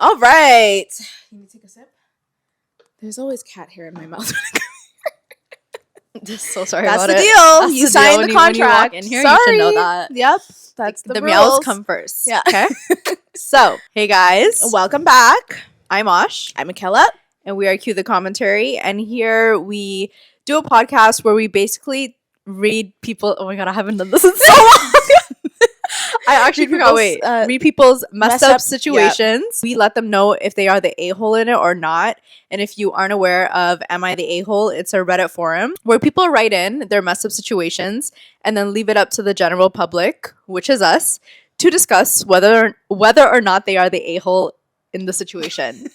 All right. You need to take a sip? There's always cat hair in my mouth. Just so sorry That's about the it. deal. That's You the signed deal the when you walk contract. in here, Sorry. you should know that. Yep. That's the rules. meows come first. Yeah. Okay. So, hey guys. Welcome back. I'm Oshs. I'm Akela. And we are Cue the Commentary. And here we do a podcast where we basically read people. Oh my God, I haven't done this in so long. I actually forgot. Read people's messed up situations. Yep. We let them know if they are the a-hole in it or not. And if you aren't aware of Am I the A-hole, it's a Reddit forum where people write in their messed up situations and then leave it up to the general public, which is us, to discuss whether or not they are the a-hole in the situation.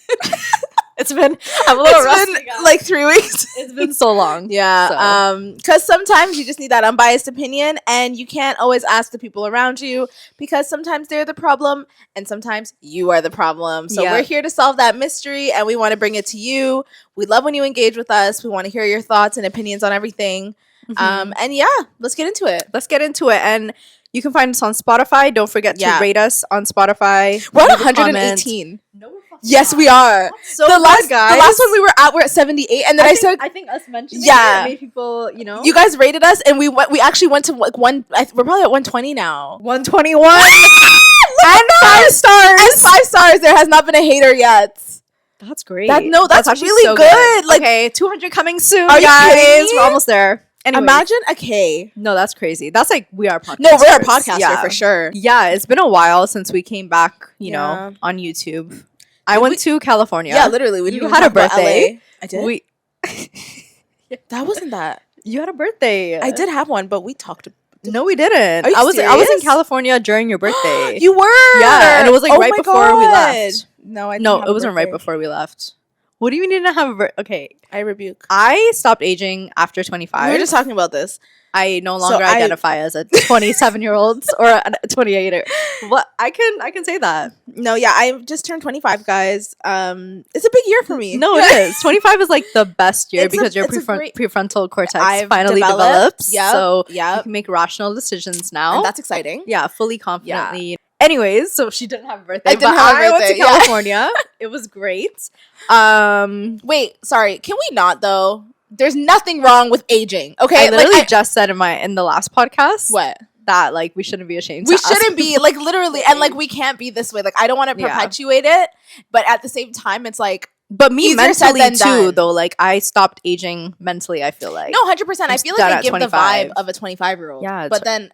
I'm a little rusty. It's been like 3 weeks. It's been so long. Yeah. Because sometimes you just need that unbiased opinion, and you can't always ask the people around you because sometimes they're the problem and sometimes you are the problem. So we're here to solve that mystery, and we want to bring it to you. We love when you engage with us. We want to hear your thoughts and opinions on everything. And yeah, let's get into it. And you can find us on Spotify. Don't forget to rate us on Spotify. We're at 118. No, yes, we are. So the last one we were at, we're at 78, and then I think us mentioning it made people, you guys rated us, and we actually went to like we're probably at 120 now. 121 and 5 stars. And 5 stars. There has not been a hater yet. That's great. That's really so good. Like, okay, 200 coming soon. Are you kidding me? We're almost there. Anyways. Imagine a K. No, that's crazy. That's like we are podcasters. No, we're a podcaster for sure. Yeah, it's been a while since we came back, you know, on YouTube. I went to California. Yeah, literally. You had a birthday. I did. That wasn't that. You had a birthday. I did have one, but we talked. No, we didn't. Are you serious? I was in California during your birthday. You were. Yeah, and it was like right before we left. No, it wasn't right before we left. What do you mean you didn't have a birthday? Okay. I rebuke. I stopped aging after 25. We were just talking about this. I no longer identify as a 27-year-old or a 28. What I can say that. No, yeah, I just turned 25, guys. It's a big year for me. No, it is. 25 is like the best year because your prefrontal cortex finally develops. Yep, so you can make rational decisions now. And that's exciting. Yeah, fully confidently. Yeah. Anyways, so she didn't have a birthday. I went to California. It was great. Wait, sorry. Can we not though? There's nothing wrong with aging. Okay, I literally just said in the last podcast that like we shouldn't be ashamed. We shouldn't be like literally, and like we can't be this way. Like I don't want to perpetuate it, but at the same time, it's like. But me mentally too, though. Like I stopped aging mentally. I feel like 100%. I feel like they give 25. The vibe of a 25-year-old. Yeah,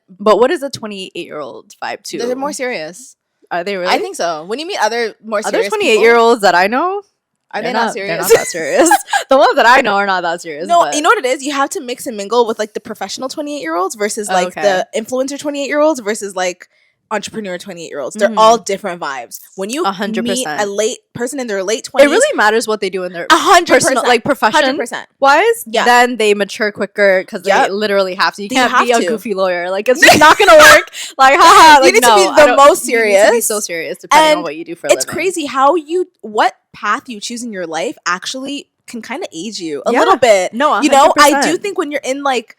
but what is a 28-year-old vibe too? They're more serious. Are they really? I think so. When you meet other 28-year-olds that I know. Are they not serious? They're not that serious. The ones that I know are not that serious. No, you know what it is? You have to mix and mingle with like the professional 28-year-olds versus like the influencer 28-year-olds versus like entrepreneur 28-year-olds. They're all different vibes. When you 100%. Meet a late person in their late 20s, it really matters what they do in their 100% personal, like profession 100%. wise. Yeah, then they mature quicker because they literally have to. You can't be a goofy lawyer. Like it's just not gonna work. Like haha. Like, you need to be the most serious. You need to be so serious depending on what you do for a living. It's crazy how what path you choose in your life actually can kind of age you a little bit. No, 100%. You know, I do think when you're in like.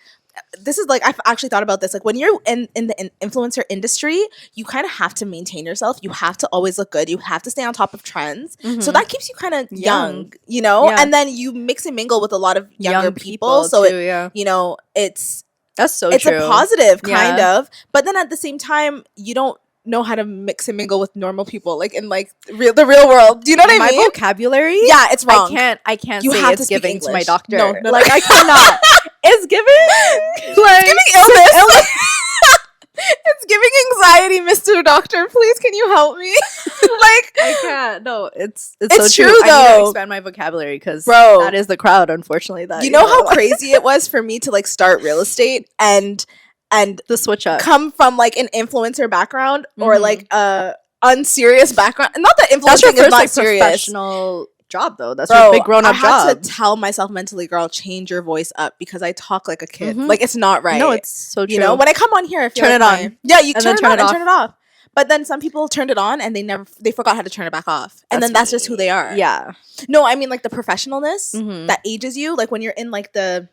This is like I've actually thought about this. Like when you're in the influencer industry, you kind of have to maintain yourself. You have to always look good. You have to stay on top of trends. So that keeps you kind of young, you know. Yeah. And then you mix and mingle with a lot of younger people. So you know, it's true. A positive kind of. But then at the same time, you don't know how to mix and mingle with normal people, like in like the real world. Do you know what I mean? My vocabulary, yeah, it's wrong. I can't you say have it's to giving English. To my doctor. No, like I cannot. It's giving like it's giving illness. It's giving anxiety, Mr. Doctor. Please, can you help me? Like I can't. No, it's so true though. I need to expand my vocabulary because that is the crowd. Unfortunately, that you know how crazy it was for me to like start real estate and the switch up come from like an influencer background or like a unserious background. Not that influencing is not serious. Professional job though. That's your big grown-up job. I had to tell myself mentally, girl, change your voice up because I talk like a kid. Like it's not right. No, it's so true. You know, when I come on here, I feel turn it on. Yeah, you turn it on and turn it off. But then some people turned it on and they forgot how to turn it back off. And then that's just who they are. Yeah. No, I mean like the professionalness that ages you. Like when you're in like the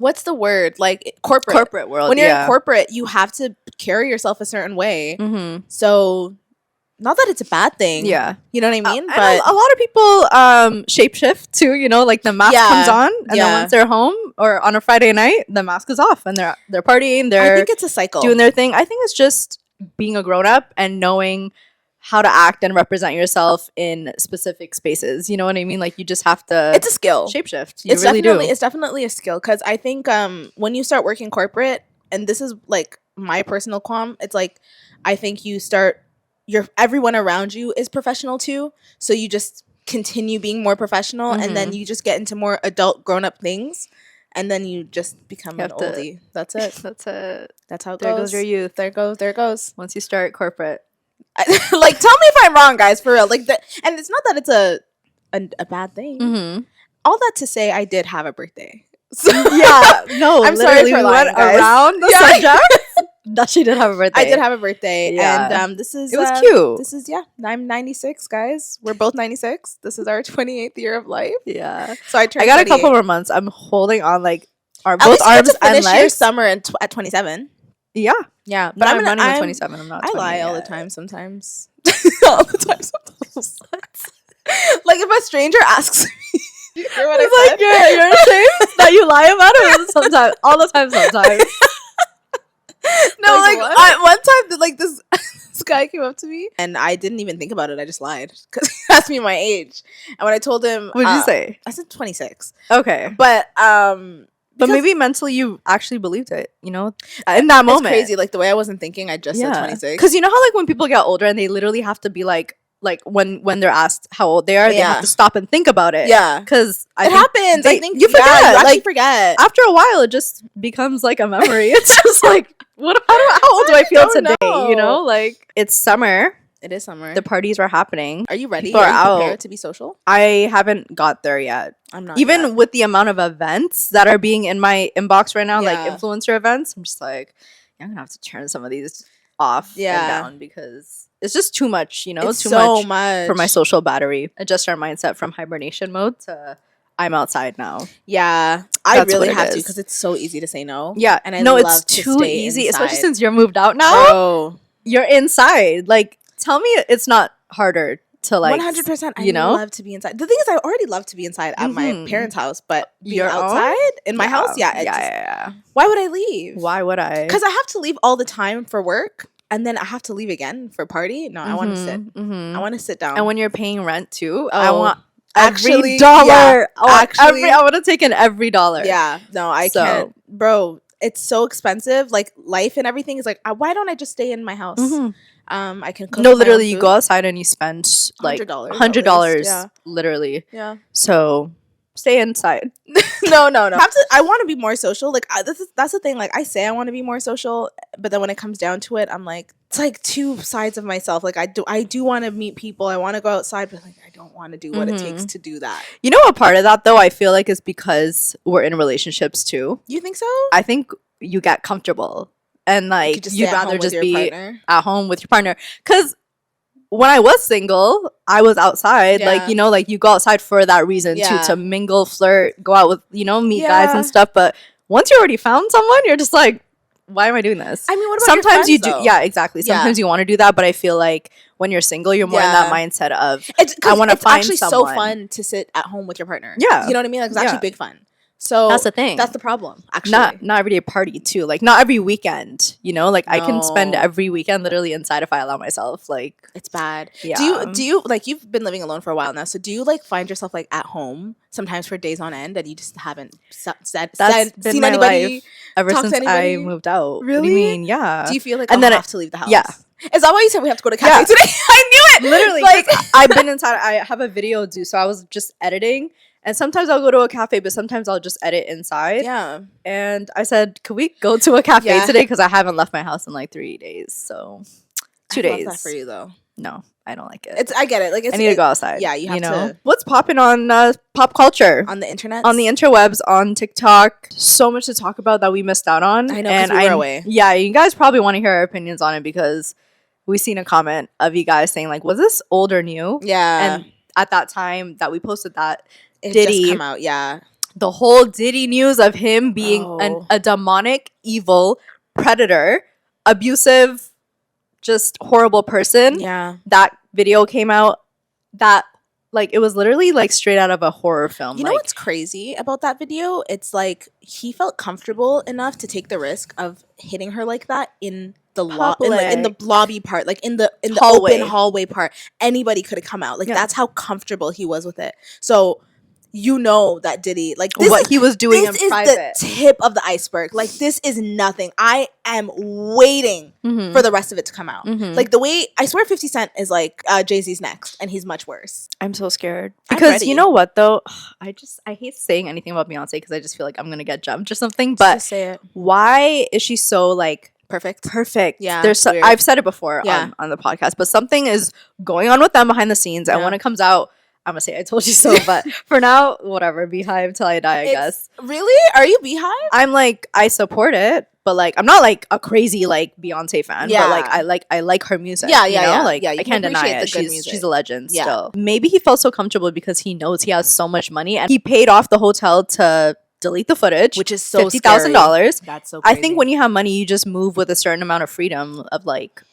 what's the word? Like corporate world. When you're in corporate, you have to carry yourself a certain way. So not that it's a bad thing. Yeah. You know what I mean? But a lot of people shapeshift too, you know, like the mask comes on and then once they're home or on a Friday night, the mask is off and they're partying, I think it's a cycle. Doing their thing. I think it's just being a grown up and knowing how to act and represent yourself in specific spaces. You know what I mean? Like you just have to. It's a skill. Shapeshift. You really do. It's definitely a skill because I think when you start working corporate, and this is like my personal qualm, it's like I think you start. Everyone around you is professional too, so you just continue being more professional, and then you just get into more adult, grown-up things, and then you just become an oldie. That's it. That's it. That's how it goes. There goes your youth. There it goes. Once you start corporate, like, tell me if I'm wrong, guys, for real. Like, and it's not that it's a bad thing. Mm-hmm. All that to say, I did have a birthday. So, yeah, no, I'm sorry for lying, guys. Around the subject. That she did have a birthday. I did have a birthday, and this is it was cute. This is I'm 96, guys. We're both 96. This is our 28th year of life. Yeah. So I got 28. A couple more months. I'm holding on like both arms and legs. Your summer at 27. Yeah. Yeah, but I'm running at 27. I'm not. I lie all the time sometimes. All the time sometimes. Like if a stranger asks me. You hear what I said? You're ashamed that you lie about it sometimes. All the time sometimes. No, like one time, like this guy came up to me and I didn't even think about it. I just lied because he asked me my age, and when I told him, what did you say? I said 26. Okay, but maybe mentally you actually believed it. You know, in that moment, it's crazy. Like the way I wasn't thinking, I just said 26. Because you know how like when people get older and they literally have to be like when they're asked how old they are, they have to stop and think about it. Yeah, because it happens. I think you forget. You actually like, forget. After a while, it just becomes like a memory. It's just like, how old do I feel today? Know. You know, like it's summer. It is summer. The parties are happening. Are you ready? People are you prepared to be social? I haven't got there yet. I'm not. Even yet. With the amount of events that are being in my inbox right now, like influencer events, I'm just like, I'm gonna have to turn some of these off and down because it's just too much, you know, it's too so much for my social battery. Adjust our mindset from hibernation mode to I'm outside now. Yeah, I really have to because it's so easy to say no. Yeah, and I love it's too easy, inside. especially since you're moved out now. Bro. You're inside. Like, tell me it's not harder to like 100%. I love to be inside. The thing is, I already love to be inside at my parents' house, but being outside in my house, yeah. Why would I leave? Why would I? Because I have to leave all the time for work. And then I have to leave again for party. No, I want to sit. I want to sit down. And when you're paying rent too, I want every dollar. Yeah, I want to take in every dollar. Yeah, no, I can't, bro. It's so expensive. Like life and everything is like. Why don't I just stay in my house? I can cook. No, literally, you go outside and you spend like $100. Yeah. Literally. Yeah. So stay inside. No. I want to be more social. Like that's the thing. Like I say I want to be more social, but then when it comes down to it, I'm like it's like two sides of myself. Like I do want to meet people. I want to go outside, but like I don't want to do what it takes to do that. You know what part of that though I feel like is because we're in relationships too. You think so? I think you get comfortable and like you'd rather just be at home with your partner. Because when I was single, I was outside. Like, you know, like you go outside for that reason too, to mingle, flirt, go out with, you know, meet guys and stuff. But once you already found someone, you're just like, why am I doing this? I mean, what about sometimes your friends, you do. though? Yeah, exactly. Sometimes you want to do that, but I feel like when you're single, you're more in that mindset of I want to find someone. It's actually so fun to sit at home with your partner. Yeah, you know what I mean. Like it's actually big fun. So that's the thing. That's the problem. Actually, not everyday party too. Like not every weekend. You know, like I can spend every weekend literally inside if I allow myself. Like it's bad. Yeah. Do you like you've been living alone for a while now? So do you like find yourself like at home sometimes for days on end and you just haven't seen anybody ever since I moved out? Really? What do you mean? Yeah. Do you feel like I have to leave the house? Yeah. Is that why you said we have to go to cafe today? I knew it. Literally, like I've been inside. I have a video due, so I was just editing. And sometimes I'll go to a cafe, but sometimes I'll just edit inside. Yeah. And I said, could we go to a cafe today? Because I haven't left my house in like 3 days. So 2 days. I love that for you, though. No, I don't like it. I get it. Like I need to go outside. Yeah, you have to. What's popping on pop culture? On the internet? On the interwebs, on TikTok. So much to talk about that we missed out on. I know, because we were away. Yeah, you guys probably want to hear our opinions on it because we seen a comment of you guys saying like, was this old or new? Yeah. And at that time that we posted that, it Diddy just come out, the whole Diddy news of him being a demonic, evil predator, abusive, just horrible person. Yeah. That video came out that like it was literally like straight out of a horror film. You know what's crazy about that video? It's like he felt comfortable enough to take the risk of hitting her like that in the in the lobby part, like in the open hallway part. Anybody could have come out. Like that's how comfortable he was with it. So you know that Diddy, like what he was doing in private, the tip of the iceberg. Like this is nothing. I am waiting for the rest of it to come out. Like the way I swear 50 Cent is like Jay-Z's next, and he's much worse. I'm so scared because you know what though, I hate saying anything about Beyonce because I just feel like I'm gonna get jumped or something. But just say it. Why is she so like perfect? Yeah, I've said it before on the podcast, but something is going on with them behind the scenes, and when it comes out, I'm gonna say I told you so, but for now, whatever. Beehive till I die, I guess. Really? Are you Beehive? I'm like, I support it, but like I'm not like a crazy like Beyonce fan. Yeah. But like I like her music. Yeah. Like I can't deny it. She's a legend still. Maybe he felt so comfortable because he knows he has so much money, and he paid off the hotel to delete the footage, which is so $50,000. That's so crazy. I think when you have money, you just move with a certain amount of freedom of like,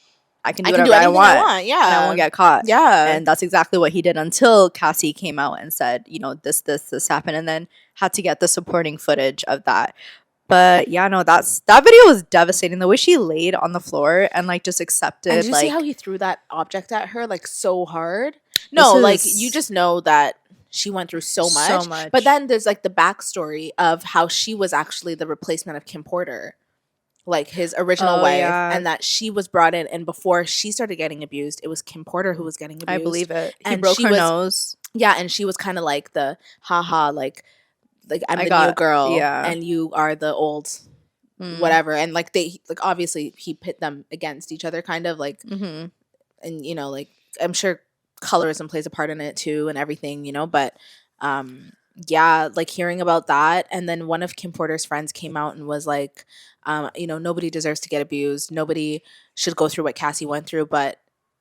I can do whatever I want. Yeah. And I won't get caught. Yeah. And that's exactly what he did until Cassie came out and said, you know, this happened, and then had to get the supporting footage of that. But yeah, no, that video was devastating. The way she laid on the floor and like just accepted. And did you see how he threw that object at her like so hard? No, like you just know that she went through so much. But then there's like the backstory of how she was actually the replacement of Kim Porter, like his original wife, and that she was brought in, and before she started getting abused, it was Kim Porter who was getting abused. I believe it. He broke her nose. Yeah, and she was kind of like the haha, like I'm the new girl, and you are the old whatever, and like they like obviously he pit them against each other, kind of like, and you know, like I'm sure colorism plays a part in it too, and everything, you know, but yeah, like hearing about that, and then one of Kim Porter's friends came out and was like, you know, nobody deserves to get abused, nobody should go through what Cassie went through, but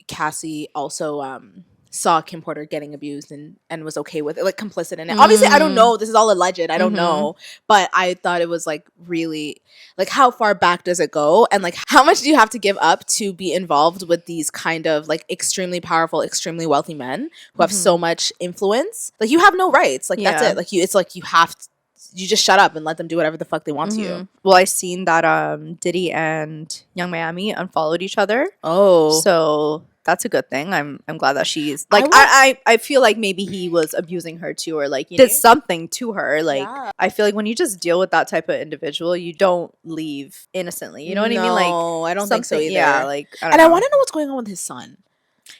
Cassie also saw Kim Porter getting abused and was okay with it, like complicit in it. Obviously, I don't know. This is all alleged. I don't know. But I thought it was like really, like how far back does it go? And like how much do you have to give up to be involved with these kind of like extremely powerful, extremely wealthy men who have so much influence? Like you have no rights. Like that's it. Like it's like you have to, you just shut up and let them do whatever the fuck they want to you. Well, I seen that Diddy and Young Miami unfollowed each other. Oh. So that's a good thing. I'm glad that she's like I feel like maybe he was abusing her too, or like did something to her. Like I feel like when you just deal with that type of individual, you don't leave innocently. You know what I mean? Like I don't think so either. Yeah, like I want to know what's going on with his son.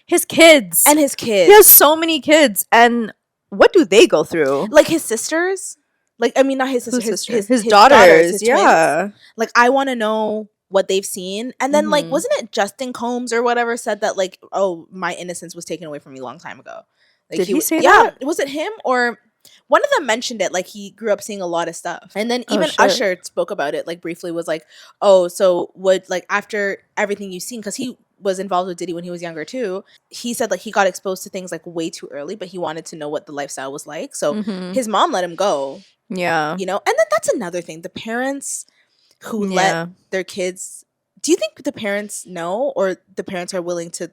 His kids. He has so many kids, and what do they go through? Like his sisters? Like I mean not his sisters, his daughters, yeah. Like I want to know what they've seen. And then like wasn't it Justin Combs or whatever said that like, oh, my innocence was taken away from me a long time ago? Like, did he say that? Yeah, was it him or one of them mentioned it, like he grew up seeing a lot of stuff. And then even Usher spoke about it, like briefly, was like, oh, so would like after everything you've seen, because he was involved with Diddy when he was younger too, he said like he got exposed to things like way too early, but he wanted to know what the lifestyle was like. So his mom let him go. Yeah. You know, and then that's another thing. The parents who let their kids, do you think the parents know, or the parents are willing to,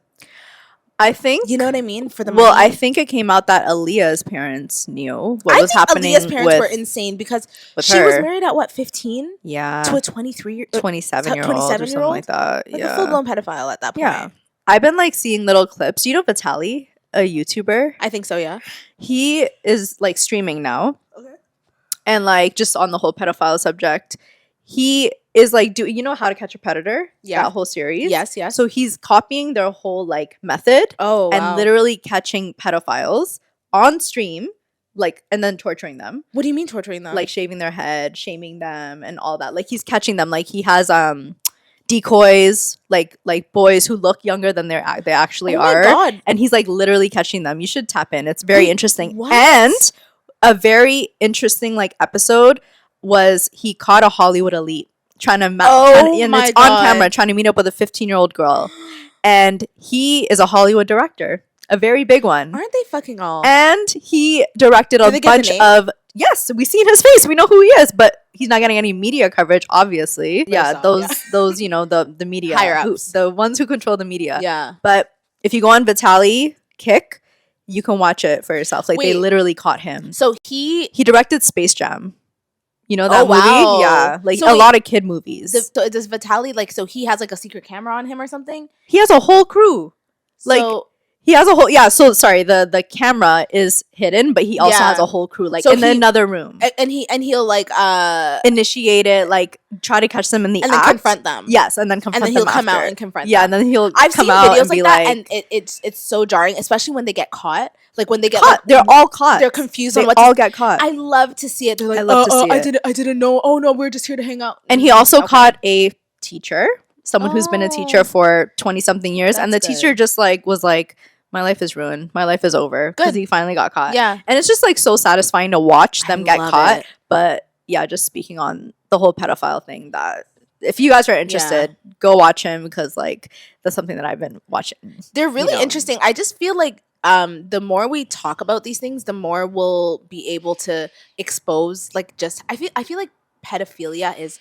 I think, you know what I mean, for the money? Well, I think it came out that Aaliyah's parents knew what was happening. Aaliyah's parents were insane because she was married at what, 15? Yeah. To a 27-year-old or something like that. Like a full-blown pedophile at that point. Yeah. I've been like seeing little clips. You know Vitaly, a YouTuber? I think so, yeah. He is like streaming now. Okay. And like just on the whole pedophile subject, he is like, you know How to Catch a Predator? Yeah. That whole series? Yes. So he's copying their whole like method. Oh, wow. And literally catching pedophiles on stream, like, and then torturing them. What do you mean torturing them? Like shaving their head, shaming them, and all that. Like he's catching them. Like he has decoys, like boys who look younger than they actually are. Oh my God. And he's like literally catching them. You should tap in. It's very interesting. What? And a very interesting like episode was he caught a Hollywood elite trying to it's on camera trying to meet up with a 15-year-old girl, and he is a Hollywood director, a very big one. Aren't they fucking all? And he directed a bunch of yes, we've seen his face. We know who he is, but he's not getting any media coverage, obviously. Those you know, the media higher ups, the ones who control the media. Yeah. But if you go on Vitaly Kick, you can watch it for yourself. Like, they literally caught him. So he directed Space Jam. You know that movie? Wow. Yeah, like so a lot of kid movies. Does Vitaly, like, so he has like a secret camera on him or something? He has a whole crew. Like, he has a whole so sorry, the camera is hidden, but he also has a whole crew, like, so in another room. And he'll like initiate it, like try to catch them in the and act. Then confront them. Yes, and then confront them. And then he'll come after. out and confront them. Yeah, and then he'll I've come seen out videos and like be that, like, and it's so jarring, especially when they get caught. Like when they get caught, like, they're all caught. They're confused they on what all to get caught. I love to see it. They're like, I love to see it. I didn't know. Oh no, we're just here to hang out. And he also caught a teacher, someone who's been a teacher for 20 something years, and the teacher just like was like, my life is ruined. My life is over because he finally got caught. Yeah. And it's just like so satisfying to watch them get caught. But yeah, just speaking on the whole pedophile thing, that if you guys are interested, go watch him, because like that's something that I've been watching. They're really interesting. I just feel like the more we talk about these things, the more we'll be able to expose, like, just I feel like pedophilia is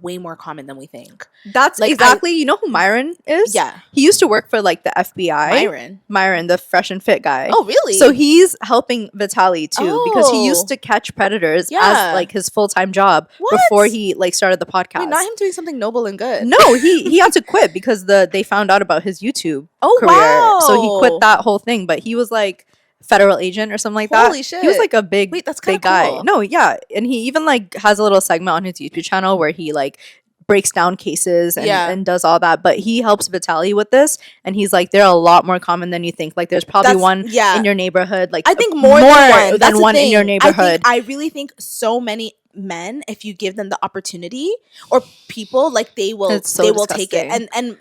way more common than we think. That's like, exactly. You know who Myron is? Yeah. He used to work for like the FBI. Myron, the fresh and fit guy. Oh, really? So he's helping Vitaly too, because he used to catch predators as like his full-time job before he like started the podcast. Wait, not him doing something noble and good. No, he had to quit because they found out about his YouTube career. Wow. So he quit that whole thing, but he was like federal agent or something like that. Holy shit. He was like a big guy. Cool. No, yeah. And he even like has a little segment on his YouTube channel where he like breaks down cases and does all that. But he helps Vitaly with this, and he's like, they're a lot more common than you think. Like, there's probably one in your neighborhood. Like, I think more than one in your neighborhood. I really think so many men, if you give them the opportunity, or people, like, they will take it. And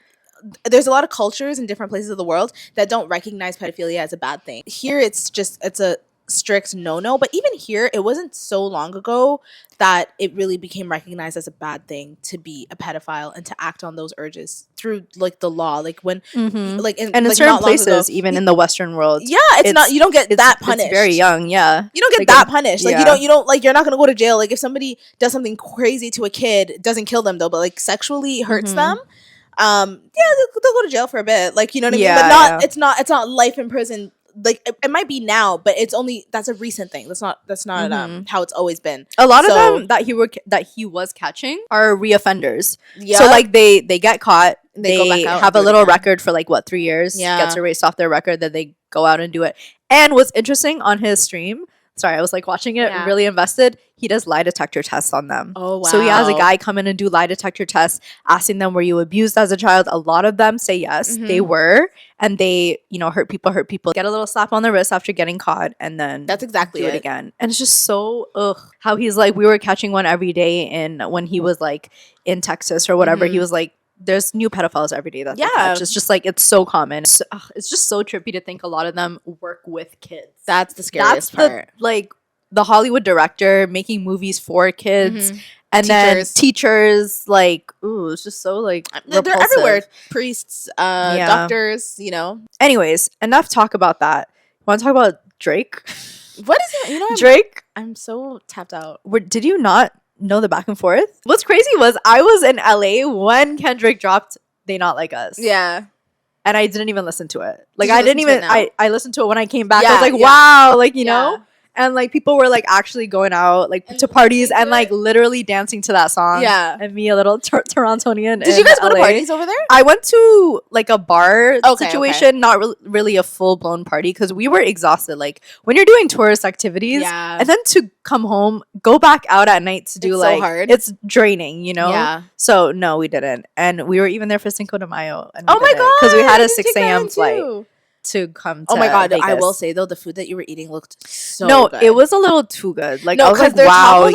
there's a lot of cultures in different places of the world that don't recognize pedophilia as a bad thing. Here it's a strict no. But even here, it wasn't so long ago that it really became recognized as a bad thing to be a pedophile and to act on those urges through like the law. Like when like in, and in like certain places, even in the Western world, it's not, you don't get that punished. It's very young. You don't get that punished. Like, you don't like, you're not gonna go to jail. Like, if somebody does something crazy to a kid, it doesn't kill them though, but like sexually hurts them, they'll go to jail for a bit, like, you know what I mean? But it's not life in prison. Like, it might be now, but that's a recent thing. That's not how it's always been. A lot of them that he was catching are reoffenders. So like they get caught, they go back out, have a little record for like 3 years, gets erased off their record, then they go out and do it. And what's interesting on his stream, sorry, I was like watching it, really invested. He does lie detector tests on them. Oh, wow. So he has a guy come in and do lie detector tests, asking them, were you abused as a child? A lot of them say yes, they were. And they, hurt people, get a little slap on the wrist after getting caught, and then that's exactly do it again. And it's just so, how he's like, we were catching one every day. And when he was like in Texas or whatever, he was like, there's new pedophiles every day that they catch. It's just like, it's so common. It's just so trippy to think a lot of them work with kids. That's the scariest part. Like, the Hollywood director making movies for kids, and then teachers, like, ooh, it's just so like repulsive. They're everywhere. Priests, doctors, Anyways, enough talk about that. Want to talk about Drake? What is it? Drake? I'm so tapped out. Did you not know the back and forth? What's crazy was I was in LA when Kendrick dropped They Not Like Us. Yeah. And I didn't even listen to it. Like, I didn't even, I listened to it when I came back. I was like, wow, like, you know? And like, people were like actually going out like to parties and like literally dancing to that song. Yeah. And me, a little Torontonian. Did you guys go to parties over there? I went to like a bar situation, not really a full blown party, because we were exhausted. Like, when you're doing tourist activities, and then to come home, go back out at night to do it's like so hard. It's draining, Yeah. So no, we didn't, and we were even there for Cinco de Mayo. And oh my god, because we had a 6 a.m. flight to come to Vegas. I will say though, the food that you were eating looked so good. It was a little too good. Like, I was like, wow,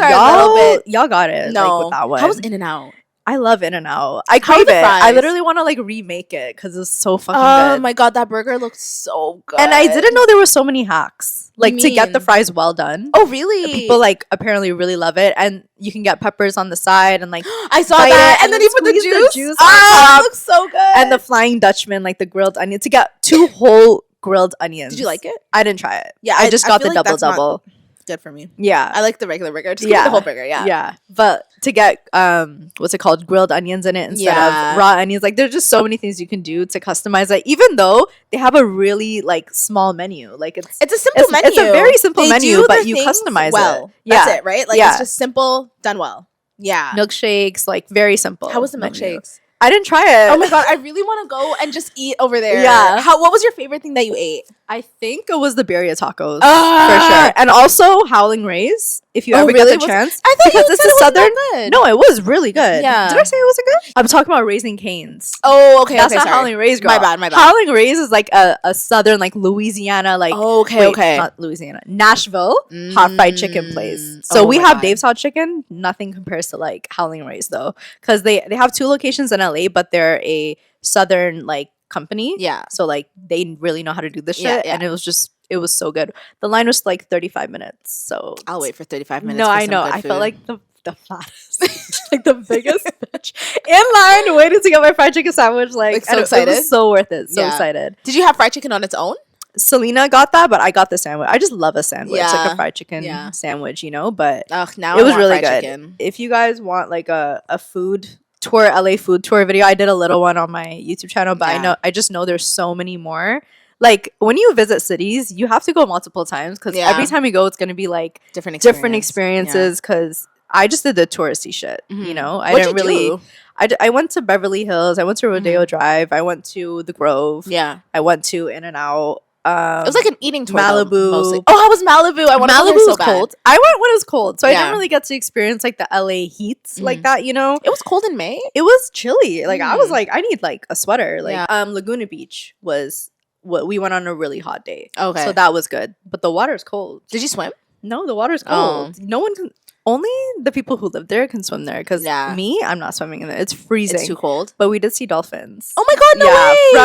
y'all got it. No, like, with that one. How was In-N-Out? I love In-N-Out. I crave it. I literally want to like remake it because it's so fucking good. Oh my god, that burger looked so good. And I didn't know there were so many hacks like to get the fries well done. Oh really? People like apparently really love it, and you can get peppers on the side and like I saw that, and then you put the juice. Oh, it looks so good. And the Flying Dutchman, like the grilled onion, to get 2 whole grilled onions. Did you like it? I didn't try it. Yeah, I just got the double. Good for me. Yeah. I like the regular burger. Just give me the whole burger. Yeah. Yeah. But to get what's it called? Grilled onions in it instead of raw onions. Like there's just so many things you can do to customize it. Even though they have a really like small menu. Like it's a simple menu. It's a very simple menu, but you customize it. Yeah. That's it, right? Like it's just simple, done well. Yeah. Milkshakes, like very simple. How was the milkshakes? I didn't try it. Oh my god, I really want to go and just eat over there. Yeah. What was your favorite thing that you ate? I think it was the birria tacos for sure, and also Howling Rays. If you ever get the chance, I thought because it's a southern. Good. No, it was really good. Yeah. Did I say it wasn't good? I'm talking about Raising Cane's. Oh, okay. That's not Howling Rays, girl. My bad. Howling Rays is like a southern, like Louisiana, like okay, not Louisiana, Nashville hot fried chicken place. So we have Dave's Hot Chicken. Nothing compares to like Howling Rays though, because they have 2 locations in LA, but they're a southern like company. Yeah. So like they really know how to do this shit, and it was so good. The line was like 35 minutes. So I'll wait for 35 minutes. No, for I know. I felt like the fattest, like the biggest bitch in line waiting to get my fried chicken sandwich. Like so excited. It was so worth it. So excited. Did you have fried chicken on its own? Selena got that, but I got the sandwich. I just love a sandwich, like a fried chicken sandwich, But now it was really good. If you guys want like a food tour, LA food tour video, I did a little one on my YouTube channel, but I just know there's so many more. Like when you visit cities, you have to go multiple times because every time you go, it's gonna be like different experiences. Because I just did the touristy shit, you know. I didn't really. I went to Beverly Hills. I went to Rodeo Drive. I went to the Grove. Yeah. I went to In-N-Out. It was like an eating tour. Malibu. Mostly. Oh, how was Malibu? Malibu was cold. I went when it was cold, so I didn't really get to experience like the LA heat like that. You know, it was cold in May. It was chilly. Like I was like, I need like a sweater. Like Laguna Beach was what we went on a really hot day. Okay, so that was good, but the water's cold. Did you swim? No, the water's cold. No one can. Only the people who live there can swim there because me, I'm not swimming in there. It's freezing. It's too cold. But we did see dolphins. Oh my god, no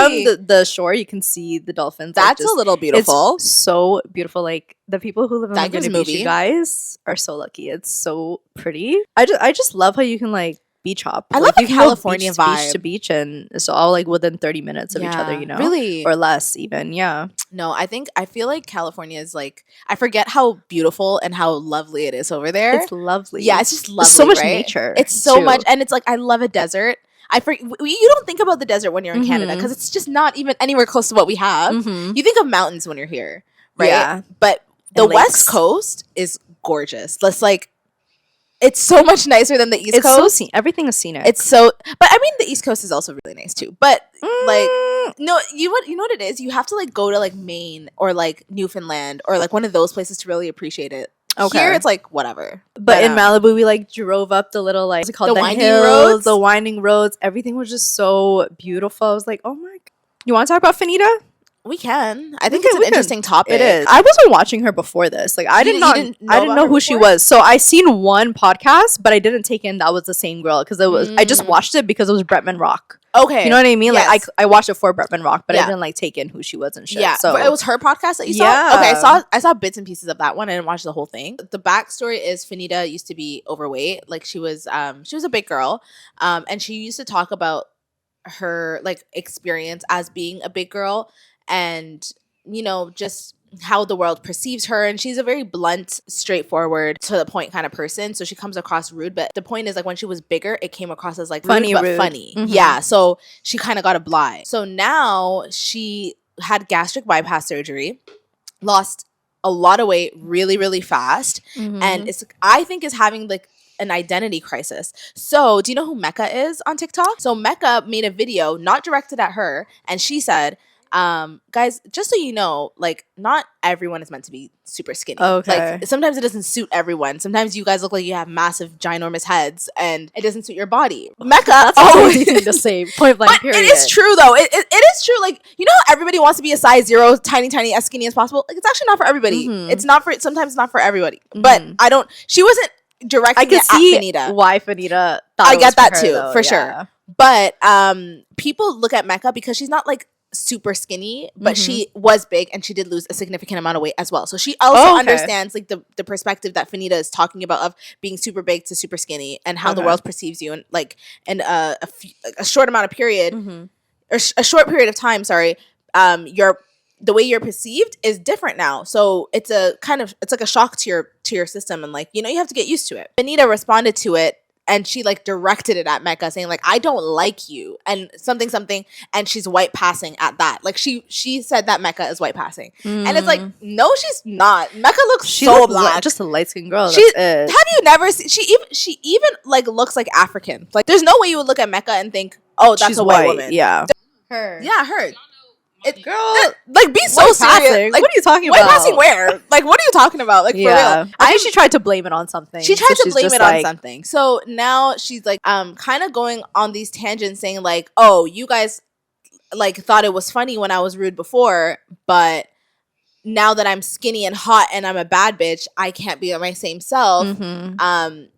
way! From the shore, you can see the dolphins. That's a little beautiful. It's so beautiful. Like the people who live in Laguna Beach, you guys are so lucky. It's so pretty. I just love how you can like beach hop. I love the California vibe. Beach to beach, and it's all like within 30 minutes of each other, you know? Really? Or less even, yeah. No, I feel like California is like, I forget how beautiful and how lovely it is over there. It's lovely. Yeah, it's just lovely, so much nature. It's so much, and it's like, I love a desert. You don't think about the desert when you're in Canada because it's just not even anywhere close to what we have. You think of mountains when you're here, right? Yeah. But the West Coast is gorgeous. It's so much nicer than the East Coast. Everything is scenic. It's so, but I mean, the East Coast is also really nice too. But like, no, you know what it is? You have to like go to like Maine or like Newfoundland or like one of those places to really appreciate it. Okay. Here it's like whatever. But in Malibu, we like drove up the little like what's it called? The winding hills, the winding roads. Everything was just so beautiful. I was like, oh my god. You want to talk about Finita? We can. I think it's an interesting topic. It is. I wasn't watching her before this. Like I didn't know who she was. So I seen one podcast, but I didn't take in that was the same girl because it was. I just watched it because it was Bretman Rock. Okay, you know what I mean? Yes. Like I watched it for Bretman Rock, but I didn't like take in who she was and shit. Yeah, so it was her podcast that you saw. Yeah. Okay, I saw bits and pieces of that one. I didn't watch the whole thing. The backstory is Finita used to be overweight. Like she was a big girl, and she used to talk about her like experience as being a big girl and you know just how the world perceives her. And she's a very blunt, straightforward, to the point kind of person, so she comes across rude, but the point is like when she was bigger it came across as like funny, rude. Funny. Yeah, so she kind of got a bly. So now she had gastric bypass surgery, lost a lot of weight really really fast, and I think is having like an identity crisis. So do you know who Mecca is on TikTok? So Mecca made a video not directed at her, and she said, guys, just so you know, like not everyone is meant to be super skinny. Okay. Like sometimes it doesn't suit everyone. Sometimes you guys look like you have massive ginormous heads and it doesn't suit your body. Mecca, that's always the same. Point blank. Period. It is true though. It is true. Like, you know how everybody wants to be a size 0, tiny, as skinny as possible? Like it's actually not for everybody. It's not for, sometimes not for everybody. But she wasn't directing it at Finita. Why Finita thought I get that too, though, for sure. But people look at Mecca because she's not like super skinny, but she was big and she did lose a significant amount of weight as well. So she also understands like the perspective that Finita is talking about of being super big to super skinny and how the world perceives you, and like in a short amount of period or a short period of time, sorry, your the way you're perceived is different now. So it's like a shock to your system, and like, you know, you have to get used to it. Anita responded to it, and she like directed it at Mecca, saying like, I don't like you, and something, and she's white passing at that. Like she said that Mecca is white passing, and it's like, no, she's not. Mecca looks so black, just a light skinned girl. Have you never seen? She even like looks like African. Like there's no way you would look at Mecca and think, oh, that's she's a white woman. Yeah, her. Girl, like be so serious. Passing. Like, what are you talking about? White passing where? Like, what are you talking about? Like, for real. I think she tried to blame it on something. She tried to blame it on something. So now she's like, kind of going on these tangents, saying like, oh, you guys like thought it was funny when I was rude before, but now that I'm skinny and hot and I'm a bad bitch, I can't be my same self,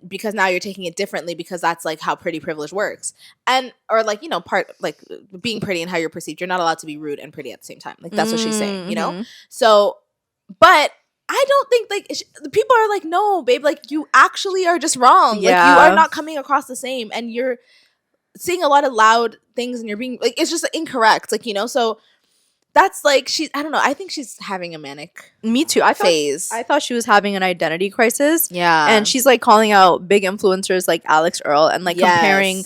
because now you're taking it differently, because that's like how pretty privilege works. And or like, you know, part like being pretty and how you're perceived, you're not allowed to be rude and pretty at the same time. Like that's what she's saying, you know? So, but I don't think like people are like, no, babe, like you actually are just wrong. Like you are not coming across the same, and you're saying a lot of loud things, and you're being like, it's just incorrect. Like, you know, so that's like, I don't know. I think she's having a manic Me too. phase. I thought she was having an identity crisis. Yeah. And she's like calling out big influencers like Alex Earl and like comparing.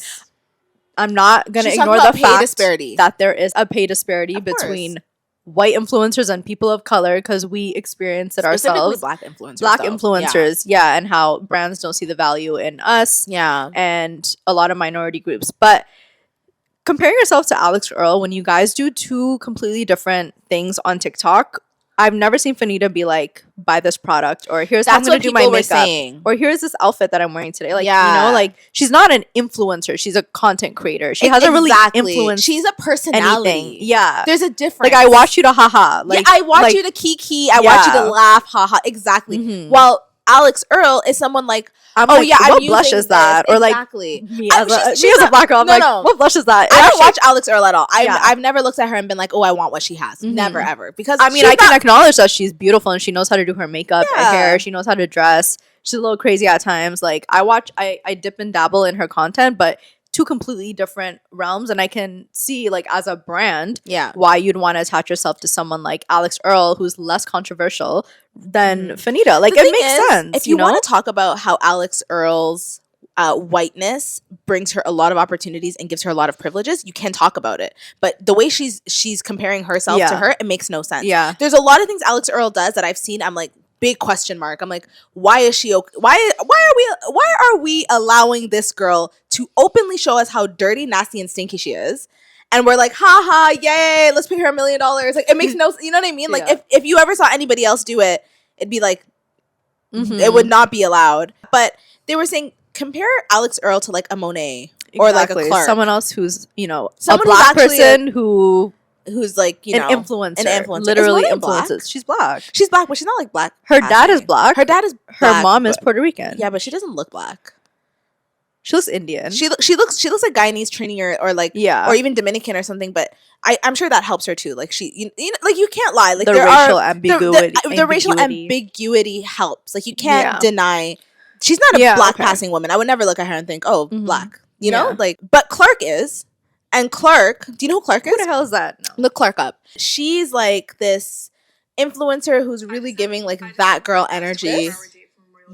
I'm not going to ignore the fact that there is a pay disparity between white influencers and people of color, because we experience it ourselves. Black influencers. Black influencers, yeah, and how brands don't see the value in us. Yeah. And a lot of minority groups. But comparing yourself to Alex Earl when you guys do two completely different things on TikTok, I've never seen Fanita be like, buy this product, or here's how I'm going to do my makeup, or here's this outfit that I'm wearing today. Like, you know, like she's not an influencer. She's a content creator. She hasn't really influenced. She's a personality. Anything. Yeah. There's a difference. Like, I watch you to haha. Like, I watch you to kiki. I watch you to laugh. Haha. Exactly. While Alex Earl is someone like, what blush is that? Or like, she is a black girl. I'm like, what blush is that? I don't watch Alex Earl at all. I've never looked at her and been like, oh, I want what she has. Never ever. Because I mean, I can acknowledge that she's beautiful and she knows how to do her makeup, her hair. She knows how to dress. She's a little crazy at times. Like, I dip and dabble in her content, but two completely different realms, and I can see like as a brand why you'd want to attach yourself to someone like Alex Earl, who's less controversial than Fanita. Like, it makes sense. If you want to talk about how Alex Earl's whiteness brings her a lot of opportunities and gives her a lot of privileges, you can talk about it. But the way she's comparing herself to her, it makes no sense. Yeah, there's a lot of things Alex Earl does that I've seen, I'm like, big question mark. I'm like, why is she okay? Why are we allowing this girl to openly show us how dirty, nasty, and stinky she is? And we're like, haha, yay, let's pay her $1 million. Like, it makes no, you know what I mean? Like, if you ever saw anybody else do it, it'd be like, it would not be allowed. But they were saying, compare Alex Earl to like a Monet or like a Clark. Someone else who's, you know, a black person who's like, you know, an influencer. Literally influences. She's black, but she's not like black. Her dad is black. Her dad is black. Her mom is Puerto Rican. Yeah, but she doesn't look black. She looks Indian. She looks like Guyanese, Trini, or like, or even Dominican or something. But I'm sure that helps her too. Like, you know, like, you can't lie. Like, the racial ambiguity. The racial ambiguity helps. Like, you can't deny. She's not a black passing woman. I would never look at her and think, oh, black. You know, like, but Clark is. And Clark, do you know who Clark is? Who the hell is that? No. Look Clark up. She's like this influencer who's really giving like that girl energy.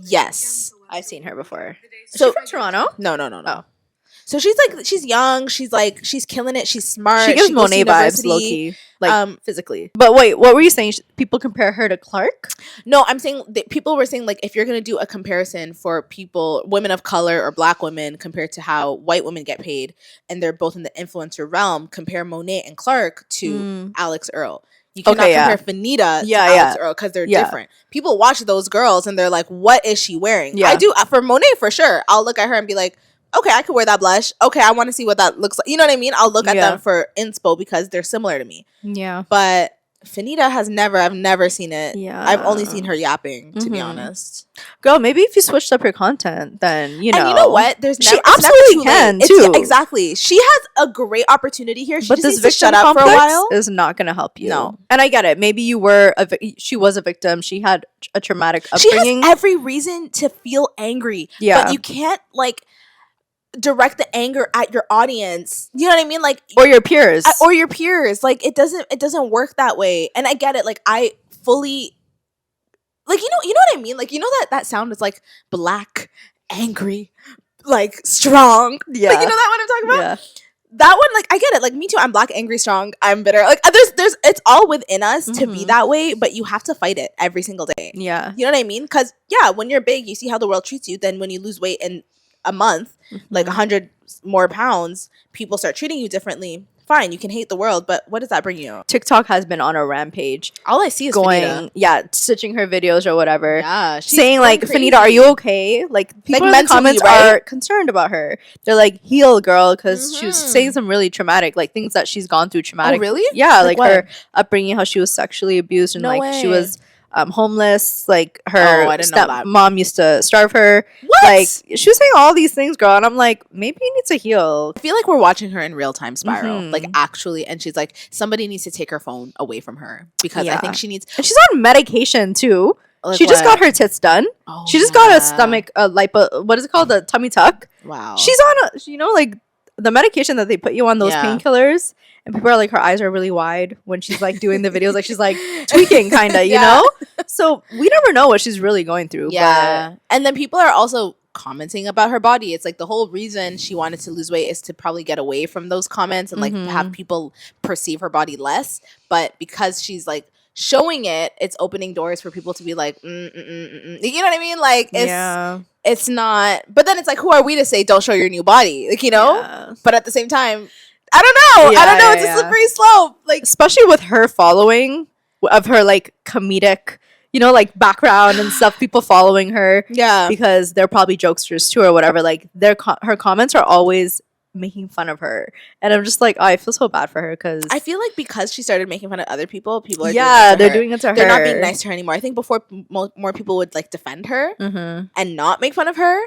Yes. I've seen her before. So, is she from Toronto? No. Oh. So she's young. She's killing it. She's smart. She gives Monet vibes, low key, like physically. But wait, what were you saying? People compare her to Clark? No, I'm saying that people were saying like, if you're gonna do a comparison for women of color or black women compared to how white women get paid, and they're both in the influencer realm, compare Monet and Clark to Alex Earl. You cannot compare Fanita to Alex Earl because they're different. People watch those girls and they're like, what is she wearing? Yeah. I do. For Monet, for sure. I'll look at her and be like, okay, I could wear that blush. Okay, I want to see what that looks like. You know what I mean? I'll look at them for inspo because they're similar to me. Yeah. But Fanita I've never seen it. Yeah. I've only seen her yapping, to be honest. Girl, maybe if you switched up your content, then, you know. And you know what? She absolutely can, too. Exactly. She has a great opportunity here. But this victim complex is not going to help you. No. And I get it. Maybe she was a victim. She had a traumatic upbringing. She has every reason to feel angry. Yeah. But you can't, like, direct the anger at your audience. You know what I mean? Like, or your peers. Like, it doesn't work that way. And I get it. Like, I fully, like, you know what I mean? Like, you know that sound is like black, angry, like strong. Yeah. Like, you know that what I'm talking about? Yeah. That one, like, I get it. Like, me too. I'm black, angry, strong. I'm bitter. Like, there's it's all within us to be that way, but you have to fight it every single day. Yeah. You know what I mean? Because, yeah, when you're big, you see how the world treats you. Then when you lose weight in a month, like 100 more pounds, people start treating you differently. Fine, you can hate the world, but what does that bring you? TikTok has been on a rampage. All I see is going, Fanita. Yeah, stitching her videos or whatever. Yeah, saying like, crazy. Fanita, are you okay? Like, people in the comments are concerned about her. They're like, heal, girl, because she was saying some really traumatic, like, things that she's gone through traumatic. Oh, really? Yeah, like her upbringing, how she was sexually abused, and she was homeless. Like, her stepmom used to starve her. What? Like, she was saying all these things, girl, and I'm like, maybe you need to heal. I feel like we're watching her in real time spiral, like, actually, and she's like, somebody needs to take her phone away from her, because I think she needs. And she's on medication too. Like, she just got her tits done. Oh, she just got a stomach what is it called, the tummy tuck. Wow. She's on like the medication that they put you on, those painkillers. And people are like, her eyes are really wide when she's like doing the videos, like she's like tweaking, kind of, you know? So we never know what she's really going through. Yeah. And then people are also commenting about her body. It's like the whole reason she wanted to lose weight is to probably get away from those comments and like have people perceive her body less. But because she's like showing it, it's opening doors for people to be like, You know what I mean? Like, it's not. But then it's like, who are we to say don't show your new body? Like, you know? Yeah. But at the same time, I don't know. I don't know. It's a slippery slope. Like, especially with her following of her like comedic, you know, like background and stuff, people following her. Yeah. Because they're probably jokesters too or whatever. Like, her comments are always making fun of her. And I'm just like, oh, I feel so bad for her, because I feel like because she started making fun of other people are doing doing it to her. They're not being nice to her anymore. I think before more people would like defend her and not make fun of her.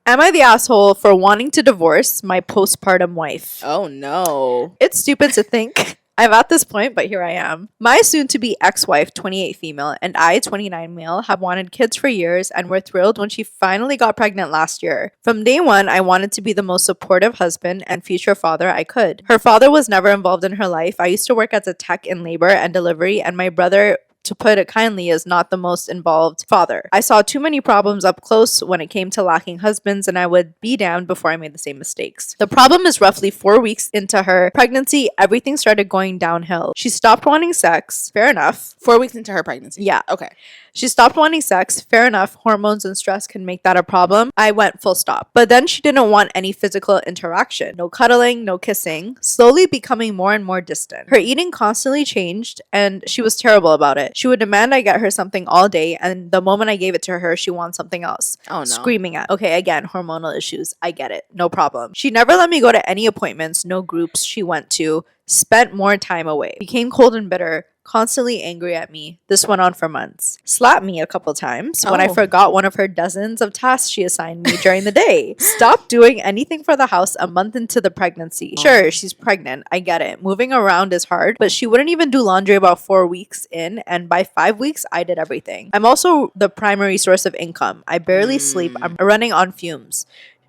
Am I the asshole for wanting to divorce my postpartum wife? Oh, no. It's stupid to think I'm at this point, but here I am. My soon-to-be ex-wife, 28 female, and I, 29 male, have wanted kids for years and were thrilled when she finally got pregnant last year. From day one, I wanted to be the most supportive husband and future father I could. Her father was never involved in her life. I used to work as a tech in labor and delivery, and my brother, to put it kindly, is not the most involved father. I saw too many problems up close when it came to lacking husbands, and I would be damned before I made the same mistakes. The problem is roughly 4 weeks into her pregnancy, everything started going downhill. She stopped wanting sex. Fair enough. 4 weeks into her pregnancy. Yeah. Okay. She stopped wanting sex. Fair enough. Hormones and stress can make that a problem. I went full stop. But then she didn't want any physical interaction. No cuddling, no kissing. Slowly becoming more and more distant. Her eating constantly changed, and she was terrible about it. She would demand I get her something all day, and the moment I gave it to her, she wants something else. Oh, no. Screaming at. Okay, again, hormonal issues. I get it. No problem. She never let me go to any appointments, no groups she went to. Spent more time away. Became cold and bitter. Constantly angry at me. This went on for months. Slapped me a couple times when I forgot one of her dozens of tasks she assigned me during the day. Stopped doing anything for the house a month into the pregnancy. Sure, she's pregnant. I get it. Moving around is hard, but she wouldn't even do laundry about 4 weeks in, and by 5 weeks, I did everything. I'm also the primary source of income. I barely sleep. I'm running on fumes.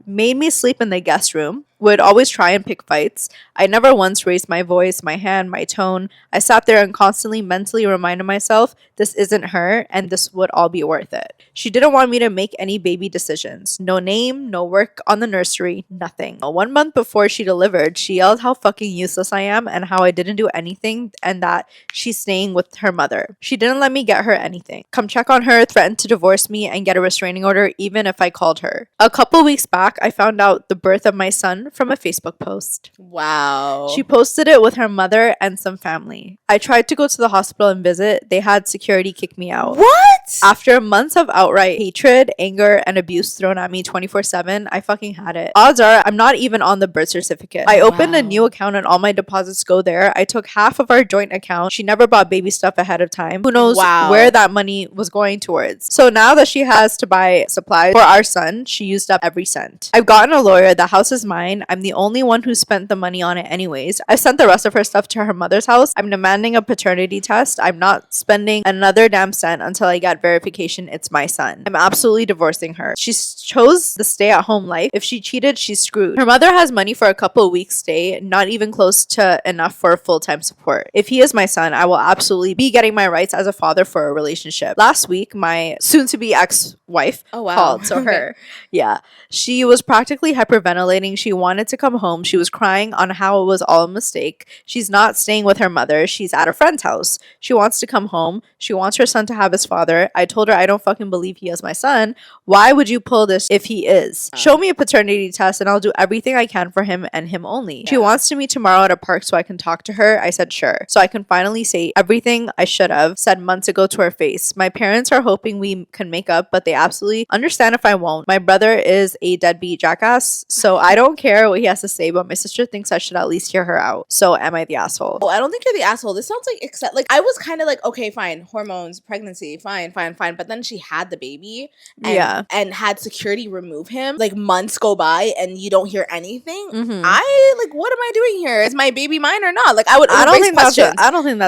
Made me sleep in the guest room. Would always try and pick fights. I never once raised my voice, my hand, my tone. I sat there and constantly mentally reminded myself this isn't her and this would all be worth it. She didn't want me to make any baby decisions. No name, no work on the nursery, nothing. 1 month before she delivered, she yelled how fucking useless I am and how I didn't do anything and that she's staying with her mother. She didn't let me get her anything. Come check on her, threatened to divorce me and get a restraining order even if I called her. A couple weeks back, I found out the birth of my son from a Facebook post. Wow. She posted it with her mother and some family. I tried to go to the hospital and visit. They had security kick me out. What? After months of outright hatred, anger, and abuse thrown at me 24/7, I fucking had it. Odds are I'm not even on the birth certificate. I opened a new account and all my deposits go there. I took half of our joint account. She never bought baby stuff ahead of time. Who knows where that money was going towards. So now that she has to buy supplies for our son, she used up every cent. I've gotten a lawyer. The house is mine. I'm the only one who spent the money on it anyways. I sent the rest of her stuff to her mother's house. I'm demanding a paternity test. I'm not spending another damn cent until I get get verification it's my son. I'm absolutely divorcing her. She chose the stay-at-home life. If she cheated, she's screwed. Her mother has money for a couple of weeks stay, not even close to enough for full-time support. If he is my son, I will absolutely be getting my rights as a father for a relationship. Last week, my soon-to-be ex-wife called. So her, yeah, she was practically hyperventilating. She wanted to come home. She was crying on how it was all a mistake. She's not staying with her mother. She's at a friend's house. She wants to come home. She wants her son to have his father. I told her I don't fucking believe he is my son. Why would you pull this if he is? Show me a paternity test and I'll do everything I can for him and him only. She wants to meet tomorrow at a park so I can talk to her. I said sure. So I can finally say everything I should have said months ago to her face. My parents are hoping we can make up, but they absolutely understand if I won't. My brother is a deadbeat jackass, so I don't care what he has to say, but my sister thinks I should at least hear her out. So am I the asshole? Oh, I don't think you're the asshole. This sounds like I was kind of like, okay, fine, hormones, pregnancy, fine. But then she had the baby and had security remove him. Like months go by and you don't hear anything. I like, what am I doing here? Is my baby mine or not? Like I don't think that's his kid. I don't think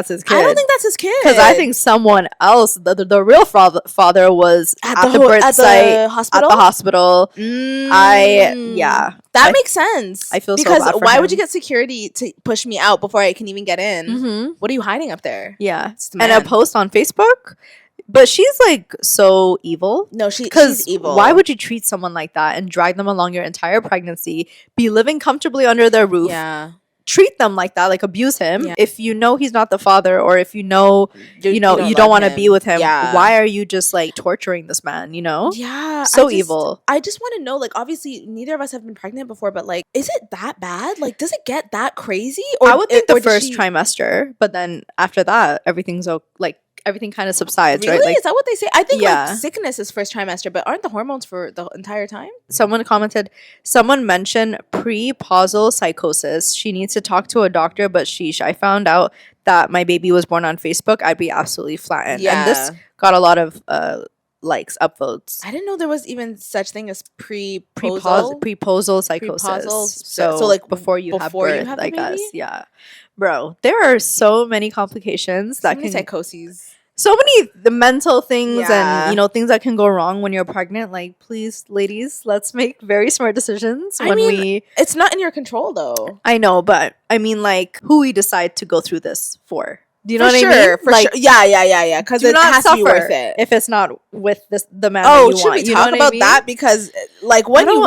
that's his kid. Because I think someone else, the real father was at the birth site, at the hospital. That makes sense. I feel because so bad for why him. would you get security to push me out before I can even get in? What are you hiding up there? Yeah, and a post on Facebook. But she's like so evil. No, she's evil. Why would you treat someone like that and drag them along your entire pregnancy, be living comfortably under their roof? Yeah. Treat them like that, like abuse him. Yeah. If you know he's not the father, or if you know you don't want to be with him, why are you just like torturing this man? Yeah, so evil. I just want to know, like, obviously neither of us have been pregnant before, but like, is it that bad? Like, does it get that crazy? Or I would think the first trimester, but then after that, everything kind of subsides, really? Right? Like, is that what they say? I think like sickness is first trimester, but aren't the hormones for the entire time? Someone mentioned premenopausal psychosis. She needs to talk to a doctor, but sheesh, I found out that my baby was born on Facebook, I'd be absolutely flattened. Yeah. And this got a lot of likes, upvotes. I didn't know there was even such thing as premenopausal psychosis. So like before you have birth, I guess. Yeah. Bro, there are so many complications psychoses. So many the mental things and things that can go wrong when you're pregnant. Like, please, ladies, let's make very smart decisions it's not in your control though. I know, but I mean, like, who we decide to go through this for. Do you know what I mean? For sure. Yeah. Because it has to be worth it. If it's not with the man that you want. Should we talk about that? Because like when you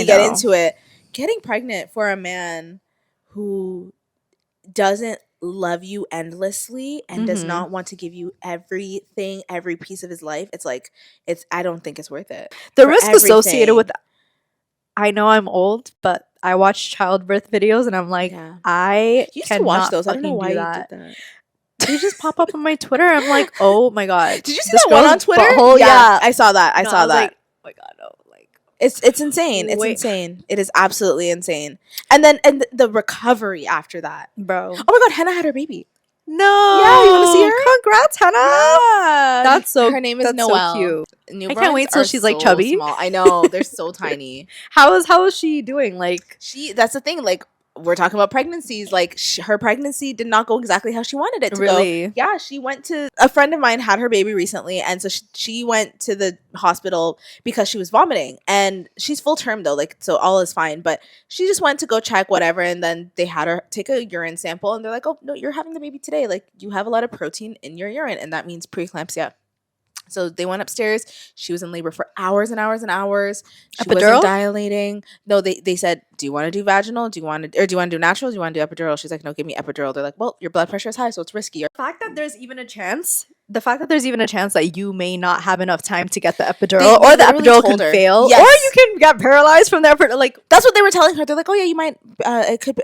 get into it, getting pregnant for a man who doesn't love you endlessly and does not want to give you everything, every piece of his life, I don't think it's worth it. The risk associated with I know I'm old, but I watch childbirth videos and I'm like, I used to watch those. I don't know why you did that. They just pop up on my Twitter. I'm like, oh my god. Did you see that one on Twitter? Yeah, I saw that. I saw that. Like, oh my god, no. Like, it's insane. It's insane. It is absolutely insane. And then the recovery after that, bro. Oh my god, Hannah had her baby. No. Yeah, you want to see her? Congrats, Hannah. Yeah. That's so. Her name is Noelle. So cute. Newborns I can't wait till she's like chubby. Small. I know, they're so tiny. How is she doing? Like, that's the thing. Like, we're talking about pregnancies. Like, her pregnancy did not go exactly how she wanted it to go. Yeah, she went to a friend of mine had her baby recently, and so she went to the hospital because she was vomiting, and she's full term though, like, so all is fine. But she just went to go check whatever, and then they had her take a urine sample, and they're like, "Oh no, you're having the baby today. Like, you have a lot of protein in your urine, and that means preeclampsia." So they went upstairs. She was in labor for hours and hours and hours. She wasn't dilating. No, they said, "Do you want to do vaginal? Do you want to do natural? Do you want to do epidural?" She's like, "No, give me epidural." They're like, "Well, your blood pressure is high, so it's risky." The fact that there's even a chance that you may not have enough time to get the epidural, or the epidural can fail, or you can get paralyzed from the epidural. Like, that's what they were telling her. They're like, "Oh yeah, you might.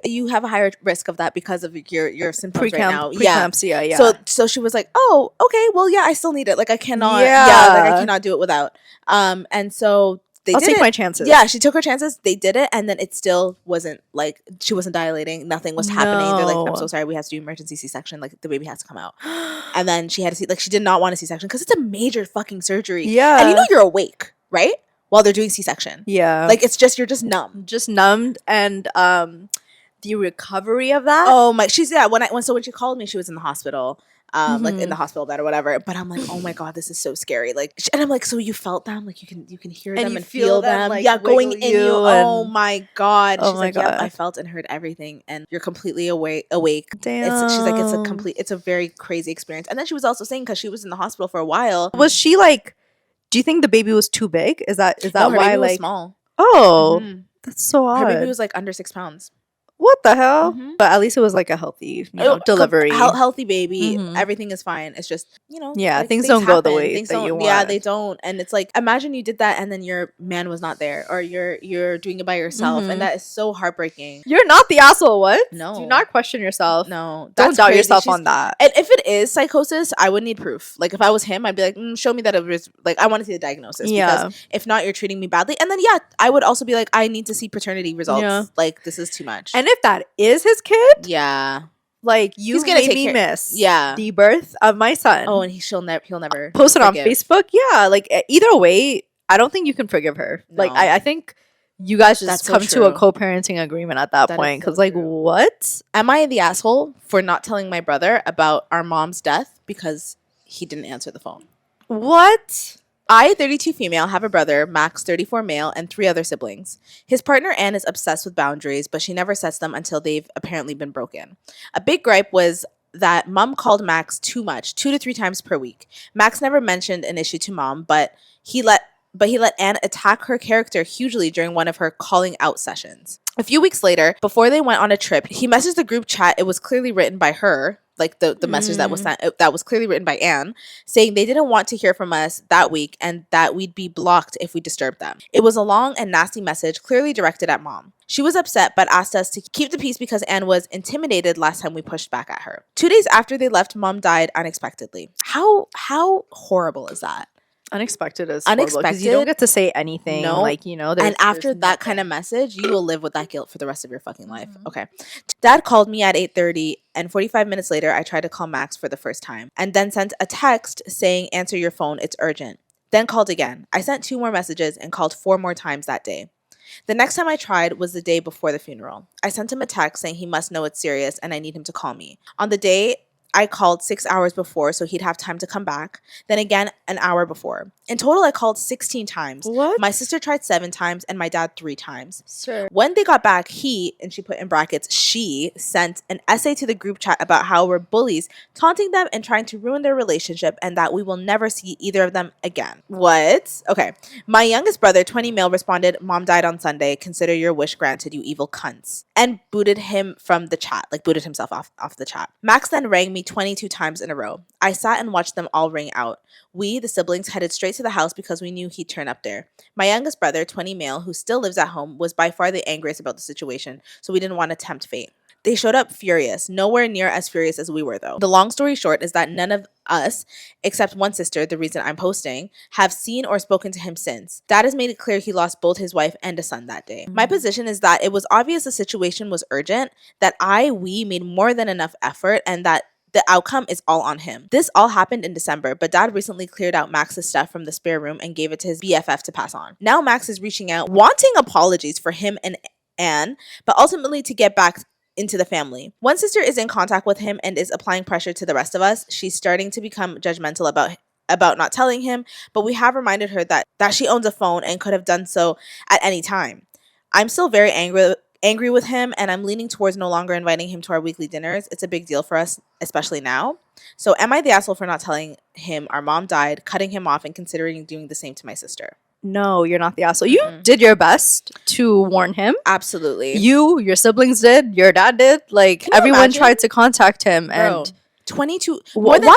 You have a higher risk of that because of your symptoms right now." Preeclampsia. Yeah. So she was like, "Oh, okay. Well, yeah, I still need it. Like, I cannot. Like, I cannot do it without." And so I'll take my chances. Yeah, she took her chances. They did it, and then it still wasn't like she wasn't dilating. Nothing was happening. They're like, "I'm so sorry, we have to do emergency C-section. Like, the baby has to come out." And then she had to see, like, she did not want a C-section because it's a major fucking surgery. Yeah, and you're awake, right, while they're doing C-section. Yeah, like you're just numb, and the recovery of that. Oh my, when she called me, she was in the hospital. like in the hospital bed or whatever. But I'm like, oh my God, this is so scary. Like, and I'm like, so you felt them? Like you can hear them and feel them. Like, yeah, going in you. Oh my God. Oh she's my like, God. yep, I felt and heard everything. And you're completely awake. Damn. She's like, it's a very crazy experience. And then she was also saying, because she was in the hospital for a while. Was she like, do you think the baby was too big? Is that no, her why baby was like small? Oh, that's so odd. Her baby was like under 6 pounds. What the hell? But at least it was like a healthy, delivery. Healthy baby. Everything is fine. It's just, yeah, like, things don't go the happen. way that you want. Yeah, they don't. And it's like, imagine you did that and then your man was not there, or you're doing it by yourself, and that is so heartbreaking. You're not the asshole. What? No. Do not question yourself. No. Don't doubt yourself on that. And if it is psychosis, I would need proof. Like if I was him, I'd be like, show me that it was, like, I want to see the diagnosis. Yeah. Because if not, you're treating me badly. And then, yeah, I would also be like, I need to see paternity results. Yeah. Like, this is too much. And if that is his kid, yeah, like, you made me miss the birth of my son. Oh, and he'll never post it on Facebook. Yeah, like either way, I don't think you can forgive her. No. Like I think you guys just come to a co-parenting agreement at that point. Because like, what? Am I the asshole for not telling my brother about our mom's death because he didn't answer the phone? What? I, 32 female, have a brother, Max, 34 male, and 3 other siblings. His partner, Anne, is obsessed with boundaries, but she never sets them until they've apparently been broken. A big gripe was that Mom called Max too much, 2 to 3 times per week. Max never mentioned an issue to Mom, but he let Anne attack her character hugely during one of her calling out sessions. A few weeks later, before they went on a trip, he messaged the group chat. It was clearly written by her, like the message that was sent, that was clearly written by Anne, saying they didn't want to hear from us that week and that we'd be blocked if we disturbed them. It was a long and nasty message, clearly directed at Mom. She was upset, but asked us to keep the peace because Anne was intimidated last time we pushed back at her. 2 days after they left, Mom died unexpectedly. How horrible is that? Unexpected is unexpected because you don't get to say anything. No. Like, and after that kind of message, you will live with that guilt for the rest of your fucking life. Okay. Dad called me at 8:30, and 45 minutes later, I tried to call Max for the first time and then sent a text saying, answer your phone, it's urgent. Then called again. I sent 2 more messages and called 4 more times that day. The next time I tried was the day before the funeral. I sent him a text saying he must know it's serious and I need him to call me. On the day, I called 6 hours before so he'd have time to come back. Then again, an hour before. In total, I called 16 times. What? My sister tried 7 times and my dad 3 times. Sure. When they got back, he, and she put in brackets, she sent an essay to the group chat about how we're bullies, taunting them and trying to ruin their relationship and that we will never see either of them again. What? Okay. My youngest brother, 20 male, responded, Mom died on Sunday. Consider your wish granted, you evil cunts. And booted him from the chat, like booted himself off the chat. Max then rang me 22 times in a row. I sat and watched them all ring out. We, the siblings, headed straight to the house because we knew he'd turn up there. My youngest brother, 20 male, who still lives at home, was by far the angriest about the situation, so we didn't want to tempt fate. They showed up furious, nowhere near as furious as we were though. The long story short is that none of us, except one sister, the reason I'm posting, have seen or spoken to him since. Dad has made it clear he lost both his wife and a son that day. My position is that it was obvious the situation was urgent, that we made more than enough effort, and that the outcome is all on him. This all happened in December, but Dad recently cleared out Max's stuff from the spare room and gave it to his BFF to pass on. Now Max is reaching out, wanting apologies for him and Anne, but ultimately to get back into the family. One sister is in contact with him and is applying pressure to the rest of us. She's starting to become judgmental about not telling him, but we have reminded her that she owns a phone and could have done so at any time. I'm still very angry with him, and I'm leaning towards no longer inviting him to our weekly dinners. It's a big deal for us, especially now. So am I the asshole for not telling him our mom died, cutting him off, and considering doing the same to my sister? No, you're not the asshole. You did your best to warn him. Absolutely. Your siblings did, your dad did. Like, everyone tried to contact him. Bro, and 22, more than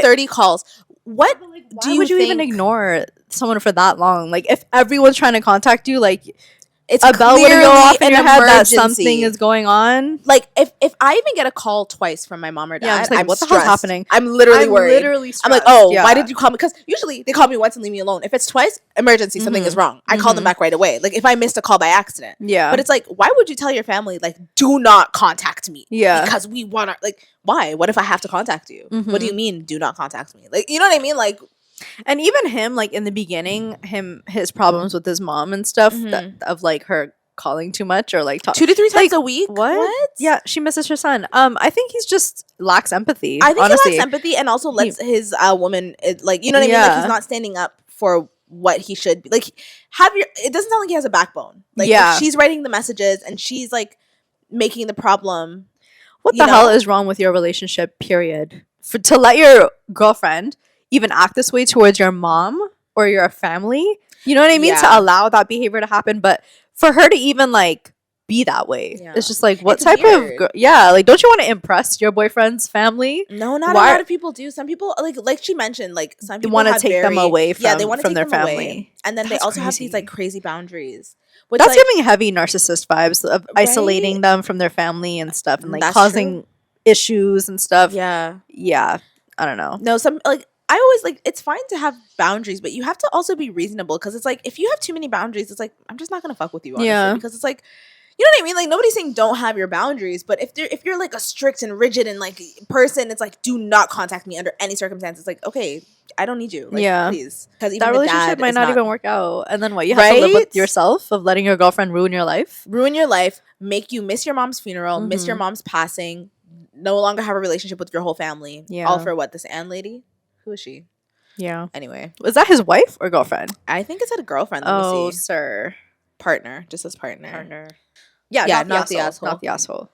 30 calls. What why would you even ignore someone for that long? Like, if everyone's trying to contact you, like, it's a bell would go off in your head that something is going on. Like, if I even get a call twice from my mom or dad, I'm like, what the hell's happening? I'm literally worried. Literally stressed. I'm like, why did you call me? Because usually they call me once and leave me alone. If it's twice, emergency, something is wrong. I call them back right away. Like, if I missed a call by accident. Yeah. But it's like, why would you tell your family, like, do not contact me? Yeah. Because we want to, like, why? What if I have to contact you? What do you mean, do not contact me? Like, you know what I mean? Like, and even him, like, in the beginning, his problems with his mom and stuff, of like her calling too much or like 2 to 3 times a week. What? Yeah, she misses her son. I think he's just lacks empathy. I think honestly. he lacks empathy and also lets his woman like, you know what I mean? Like, he's not standing up for what he should be. Like, it doesn't sound like he has a backbone. Like, if she's writing the messages and she's like making the problem. What the hell is wrong with your relationship, period? To let your girlfriend even act this way towards your mom or your family, you know what I mean? To allow that behavior to happen, but for her to even like be that way, it's just like, what type of like, don't you want to impress your boyfriend's family? No, not a lot of people do. Some people, like she mentioned, like some people want to take them away from, they want to from take their them family away. And then they also have these like crazy boundaries. Which, that's like, giving heavy narcissist vibes of isolating them from their family and stuff, and like causing issues and stuff. Yeah, I don't know. No, some like, I always like, it's fine to have boundaries, but you have to also be reasonable, because it's like, if you have too many boundaries, it's like, I'm just not gonna fuck with you, honestly, because it's like, you know what I mean? Like, nobody's saying don't have your boundaries, but if you're like a strict and rigid and like person, it's like, do not contact me under any circumstances. Like, okay, I don't need you. Like, please. Because that relationship might not even work out. And then what? You have to live with yourself of letting your girlfriend ruin your life? Ruin your life, make you miss your mom's funeral, miss your mom's passing, no longer have a relationship with your whole family. Yeah. All for what? This Ann lady? Who is she? Yeah. Anyway. Was that his wife or girlfriend? I think it said a girlfriend. Let me see. Sir. Partner. Just as partner. Yeah, not the asshole. Not the asshole.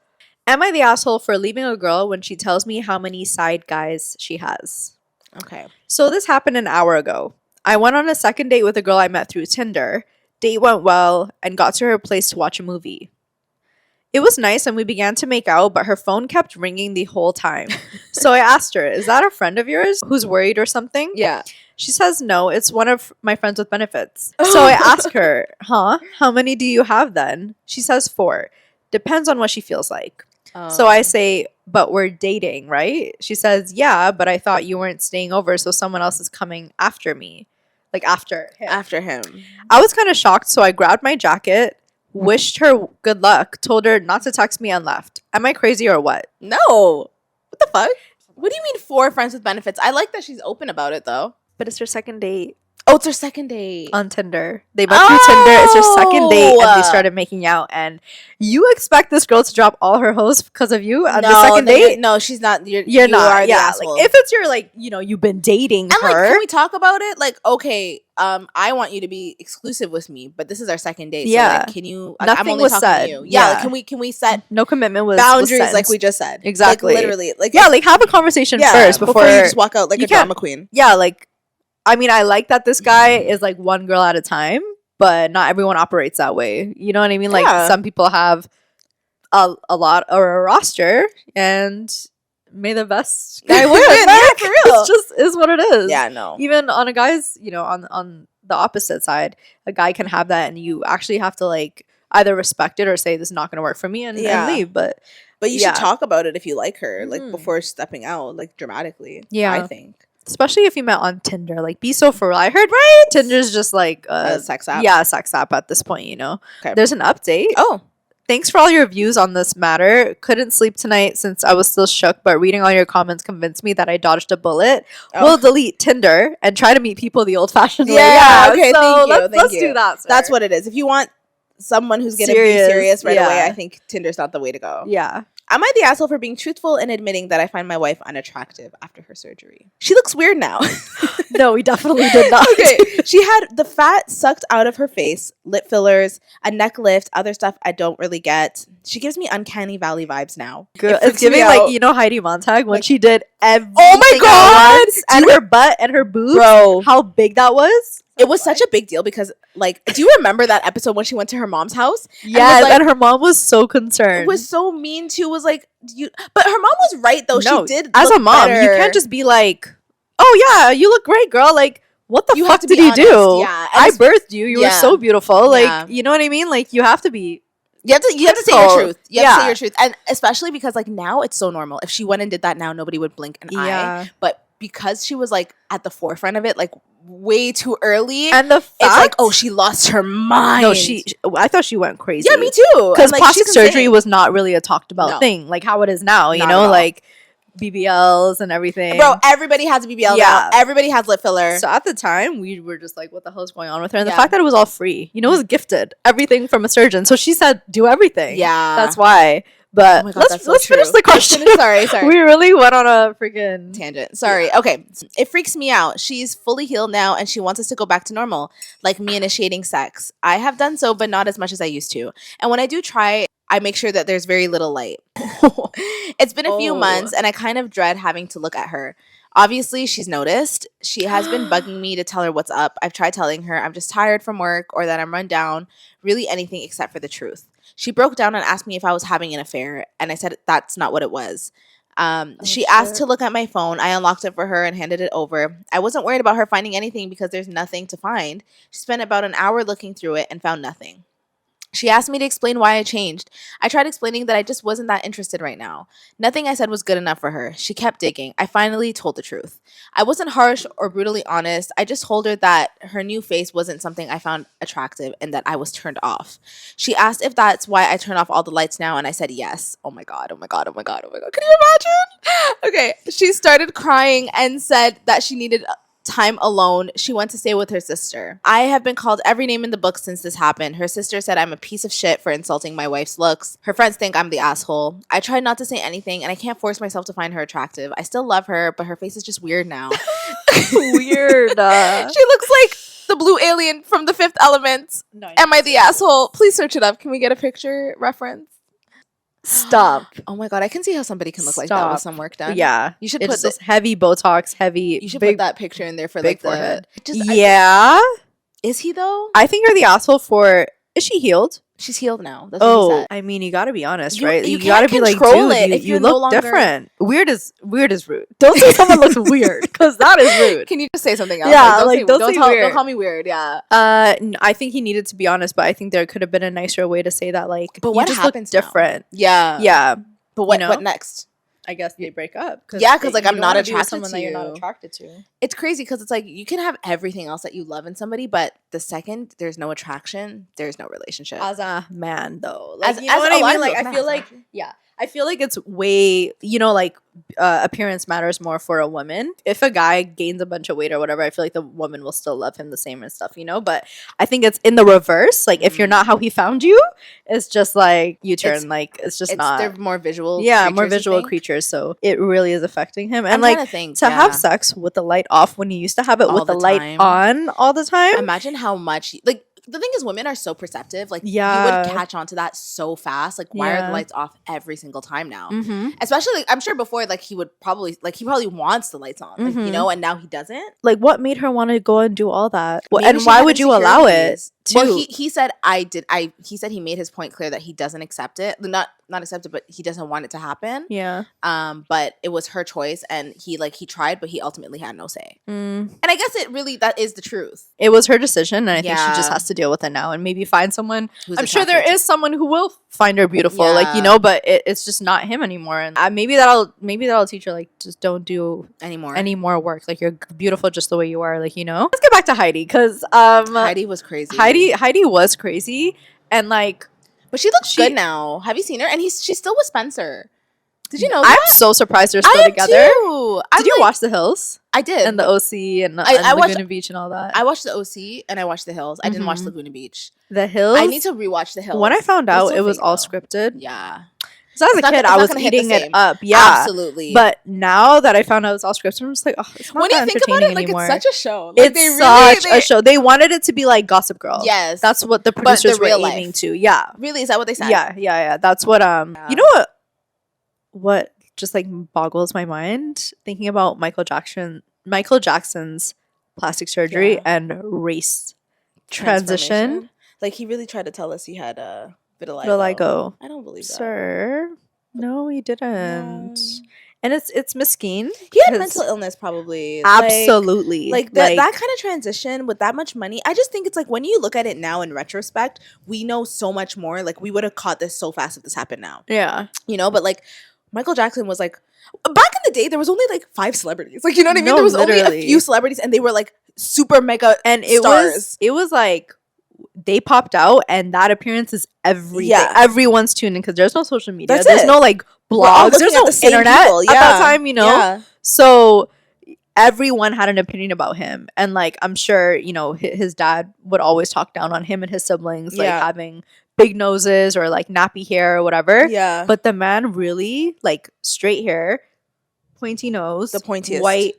Am I the asshole for leaving a girl when she tells me how many side guys she has? Okay. So this happened an hour ago. I went on a second date with a girl I met through Tinder. Date went well and got to her place to watch a movie. It was nice and we began to make out, but her phone kept ringing the whole time. So I asked her, is that a friend of yours who's worried or something? Yeah. She says, no, it's one of my friends with benefits. So I ask her, how many do you have then? She says 4. Depends on what she feels like. So I say, but we're dating, right? She says, yeah, but I thought you weren't staying over, so someone else is coming after me. Like, after him. After him. I was kind of shocked, so I grabbed my jacket, wished her good luck, told her not to text me, and left. Am I crazy or what? No. What the fuck? What do you mean 4 friends with benefits? I like that she's open about it, though. But it's her second date. Oh, it's her second date. On Tinder. They met through Tinder. It's her second date and they started making out. And you expect this girl to drop all her hoes because of you on the second date? No, she's not. You're not. The asshole. Like, if it's your, like, you know, you've been dating her. And, like, can we talk about it? Like, okay, I want you to be exclusive with me, but this is our second date. So, like, can you... Like, Nothing was said. To you. Yeah. Like, can we set... No commitment was boundaries, was like we just said. Exactly. Like, literally. Like, like, have a conversation first before you just walk out like a drama queen. Yeah, like... I mean, I like that this guy is like one girl at a time, but not everyone operates that way. You know what I mean? Like some people have a lot or a roster, and may the best guy win. Yeah, for real. It just is what it is. Yeah, no. Even on a guy's, you know, on the opposite side, a guy can have that, and you actually have to like either respect it or say this is not going to work for me and leave. But you should talk about it if you like her, like before stepping out, like dramatically. Yeah, I think. Especially if you met on Tinder, like be so for real. I heard Tinder's just like a sex app. Yeah, sex app at this point, you know. Okay. There's an update. Oh. Thanks for all your views on this matter. Couldn't sleep tonight since I was still shook, but reading all your comments convinced me that I dodged a bullet. Oh. We'll delete Tinder and try to meet people the old-fashioned way. Yeah, okay, so thank you. Let's do that, sir. That's what it is. If you want someone who's going to be serious right away, I think Tinder's not the way to go. Yeah. Am I the asshole for being truthful and admitting that I find my wife unattractive after her surgery? She looks weird now. No, we definitely did not. Okay. She had the fat sucked out of her face, lip fillers, a neck lift, other stuff I don't really get. She gives me uncanny valley vibes now. Girl, it's giving like, you know, Heidi Montag when she did everything. Oh my God! And her butt and her boobs. Bro. How big that was. It was such a big deal because, like, do you remember that episode when she went to her mom's house? Yes, and her mom was so concerned. Was so mean too. Was like, but her mom was right though. No, she did. As look a mom, better. you can't just be like, "Oh yeah, you look great, girl." Like, what the fuck did you do? Yeah, I birthed you. You were so beautiful. Like, you know what I mean? Like, you have to be. You have to say your truth. You have to say your truth, and especially because like now it's so normal. If she went and did that now, nobody would blink an eye. But because she was like at the forefront of it, like way too early, and the fact, it's like, oh, she lost her mind. No, I thought she went crazy. Yeah, me too. Because like, plastic surgery was not really a talked about thing, like how it is now. You know, like BBLs and everything. Bro, everybody has a BBL now. Everybody has lip filler. So at the time, we were just like, what the hell is going on with her? And the fact that it was all free, you know, it was gifted. Everything from a surgeon. So she said, do everything. Yeah. That's why. But let's finish the question. Sorry. We really went on a freaking tangent. Sorry. Yeah. Okay. It freaks me out. She's fully healed now and she wants us to go back to normal, like me initiating sex. I have done so, but not as much as I used to. And when I do try, I make sure that there's very little light. It's been a few months and I kind of dread having to look at her. Obviously, she's noticed. She has been bugging me to tell her what's up. I've tried telling her I'm just tired from work or that I'm run down. Really anything except for the truth. She broke down and asked me if I was having an affair, and I said that's not what it was. She asked to look at my phone. I unlocked it for her and handed it over. I wasn't worried about her finding anything because there's nothing to find. She spent about an hour looking through it and found nothing. She asked me to explain why I changed. I tried explaining that I just wasn't that interested right now. Nothing I said was good enough for her. She kept digging. I finally told the truth. I wasn't harsh or brutally honest. I just told her that her new face wasn't something I found attractive and that I was turned off. She asked if that's why I turn off all the lights now, and I said yes. Oh my God. Can you imagine? Okay. She started crying and said that she needed time alone. She went to stay with her sister. I have been called every name in the book since this happened. Her sister said I'm a piece of shit for insulting my wife's looks. Her friends think I'm the asshole. I tried not to say anything and I can't force myself to find her attractive. I still love her, but her face is just weird now. Weird. She looks like the blue alien from The Fifth Element. Am I the asshole? Please search it up. Can we get a picture reference? Stop. Oh my God, I can see how somebody can look like that with some work done. Yeah. You should put this heavy Botox, heavy. You should put that picture in there for like forehead. Yeah. Is he though? I think you're the asshole for. Is she healed? She's healed now. That's what he said. I mean, you gotta be honest, right? You gotta be like, dude, you look different. Weird is rude. Don't say someone looks weird, because that is rude. Can you just say something else? Yeah, don't call me weird. Yeah. I think he needed to be honest, but I think there could have been a nicer way to say that. Like, but what just happens look different? Now? Yeah. But what next? I guess they break up. Because like I'm not attracted to someone that you're not attracted to. It's crazy because it's like you can have everything else that you love in somebody, but the second there's no attraction, there's no relationship. As a man, though, like, you know what I mean? Like I feel like I feel like it's way, like appearance matters more for a woman. If a guy gains a bunch of weight or whatever, I feel like the woman will still love him the same and stuff, but I think it's in the reverse. Like if you're not how he found you, it's just like you turn, it's not. They're more visual more visual creatures, so it really is affecting him. And to have sex with the light off when you used to have it with the light on all the time. Imagine how much the thing is, women are so perceptive. Like, you would catch on to that so fast. Like, why are the lights off every single time now? Mm-hmm. Especially, like, I'm sure before, like, he probably wants the lights on, like, and now he doesn't. Like, what made her want to go and do all that? And why would you allow it? Well, he said he said he made his point clear that he doesn't accept it. Not accept it, but he doesn't want it to happen. Yeah. But it was her choice, and he tried, but he ultimately had no say. And I guess that is the truth. It was her decision, and I think she just has to deal with it now and maybe find someone. I'm sure there is someone who will find her beautiful, but it's just not him anymore. And maybe that'll teach her, like, just don't do any more work. Like, you're beautiful just the way you are. Like, Let's get back to Heidi, because Heidi was crazy. Heidi was crazy, and but she looks good now. Have you seen her? And she's still with Spencer. Did you know that? I'm so surprised they're still together. Too. Did you watch The Hills? I did. And the OC and Laguna Beach and all that. I watched the OC and I watched The Hills. I didn't watch Laguna Beach. The Hills? I need to rewatch The Hills. When I found out it was all scripted. Yeah. So as a kid, I was eating it up. Yeah. Absolutely. But now that I found out it was all scripted, I'm just like, it's not when you think about it, anymore. It's such a show. It's such a show. They wanted it to be like Gossip Girl. Yes. That's what the producers were aiming to. Yeah. Really? Is that what they said? Yeah. That's what, you know what just boggles my mind? Thinking about Michael Jackson's plastic surgery and race transition. Like, he really tried to tell us he had vitiligo. I don't believe that. Sir, no, he didn't. No. And it's Miskeen. He had mental illness, probably. Absolutely. That kind of transition with that much money. I just think it's when you look at it now in retrospect, we know so much more. Like, we would have caught this so fast if this happened now. Yeah. But Michael Jackson was back in the day, there was only 5 celebrities. You know what I mean? No, there was only a few celebrities, and they were super mega stars. It was they popped out, and that appearance is everything. Yeah. Everyone's tuning because there's no social media. There's no blogs. There's no internet at that time, you know? Yeah. So everyone had an opinion about him. And, like, I'm sure, you know, his dad would always talk down on him and his siblings, like, having big noses or, like, nappy hair or whatever. Yeah. But the man really, like, straight hair, pointy nose. The pointiest.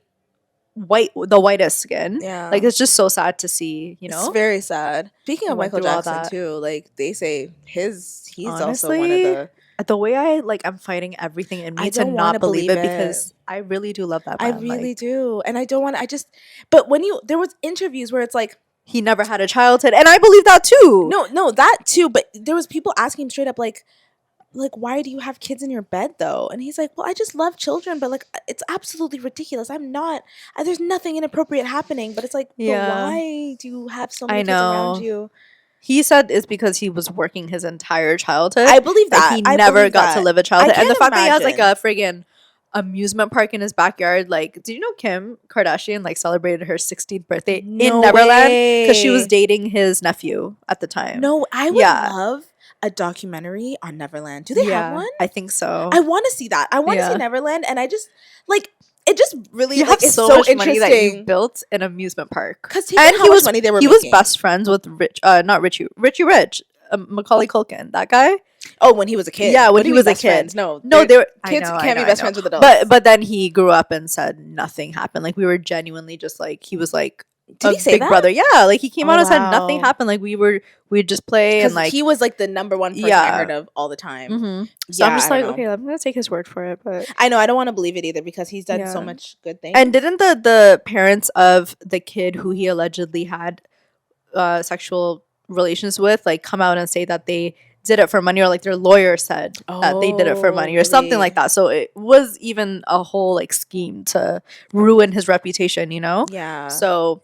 The whitest skin. Yeah. Like, it's just so sad to see, you know? It's very sad. Speaking of Michael Jackson, too, like, they say he's honestly, also one of the way I'm fighting everything in me to not believe it because I really do love that man. I really do. And I don't want to, but there was interviews where it's like, he never had a childhood. And I believe that too. No, that too. But there was people asking him straight up, like, why do you have kids in your bed though? And he's like, well, I just love children, but like, it's absolutely ridiculous. There's nothing inappropriate happening, but it's like, but why do you have so many kids around you? He said it's because he was working his entire childhood. I believe that. He never got to live a childhood. And the fact that he has like a friggin' amusement park in his backyard. Like, did you know Kim Kardashian like celebrated her 16th birthday in Neverland because she was dating his nephew at the time? No, I would love a documentary on Neverland. Do they have one? I think so. I want to see that. I want to see Neverland, and I just like it. Just really, you have it's so much money that you built an amusement park. Because he was money they were. He was best friends with Richie Rich, Macaulay Culkin, that guy. Oh, when he was a kid. Yeah, when he was a kid. Friends? No, they were kids can't be best friends with adults. But then he grew up and said nothing happened. Like, we were genuinely just like, he was like, did he say big brother? Yeah, like he came out and said nothing happened. Like we'd just play and like he was like the number one person I heard of all the time. Mm-hmm. So I'm just like, okay, I'm gonna take his word for it. But I know I don't want to believe it either because he's done so much good things. And didn't the parents of the kid who he allegedly had sexual relations with like come out and say that they did it for money, or like their lawyer said that they did it for money or something like that? So it was even a whole like scheme to ruin his reputation, you know? Yeah. So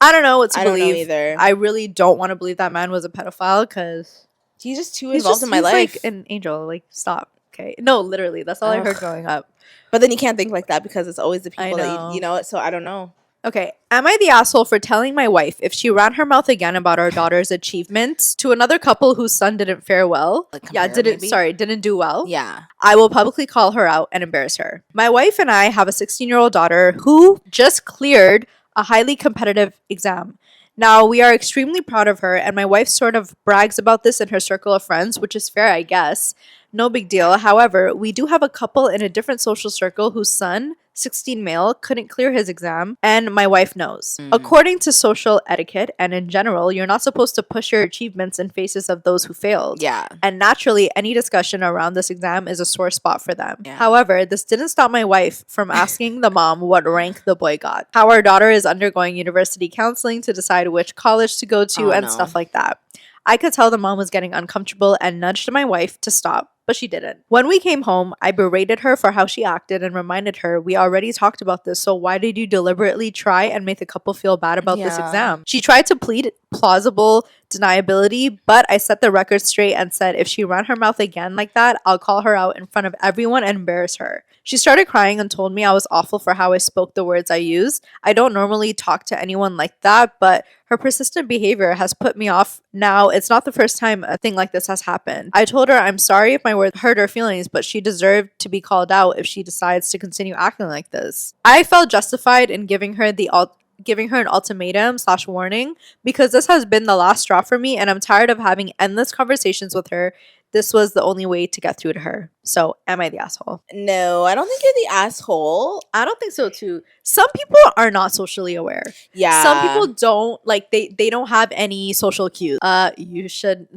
I don't know what to believe. I don't know either. I really don't want to believe that man was a pedophile because he's just too involved in my life. Like an angel. Like, stop. Okay. No, literally. That's all I heard growing up. But then you can't think like that because it's always the people that you know. So I don't know. Okay, am I the asshole for telling my wife if she ran her mouth again about our daughter's achievements to another couple whose son didn't fare well? Like, didn't do well? Yeah. I will publicly call her out and embarrass her. My wife and I have a 16-year-old daughter who just cleared a highly competitive exam. Now, we are extremely proud of her, and my wife sort of brags about this in her circle of friends, which is fair, I guess. No big deal. However, we do have a couple in a different social circle whose son, 16 male, couldn't clear his exam, and my wife knows. According to social etiquette and in general, you're not supposed to push your achievements in faces of those who failed. Yeah. And naturally, any discussion around this exam is a sore spot for them. Yeah. However, this didn't stop my wife from asking the mom what rank the boy got, how our daughter is undergoing university counseling to decide which college to go to, and stuff like that. I could tell the mom was getting uncomfortable and nudged my wife to stop, but she didn't. When we came home, I berated her for how she acted and reminded her we already talked about this, so why did you deliberately try and make the couple feel bad about this exam? She tried to plead plausible deniability, but I set the record straight and said if she ran her mouth again like that, I'll call her out in front of everyone and embarrass her. She started crying and told me I was awful for how I spoke the words I used. I don't normally talk to anyone like that, but her persistent behavior has put me off. Now, it's not the first time a thing like this has happened. I told her I'm sorry if my words hurt her feelings, but she deserved to be called out if she decides to continue acting like this. I felt justified in giving her an ultimatum/warning because this has been the last straw for me, and I'm tired of having endless conversations with her. This was the only way to get through to her. So, am I the asshole? No, I don't think you're the asshole. I don't think so too. Some people are not socially aware. Yeah. Some people don't, like, they don't have any social cues. You should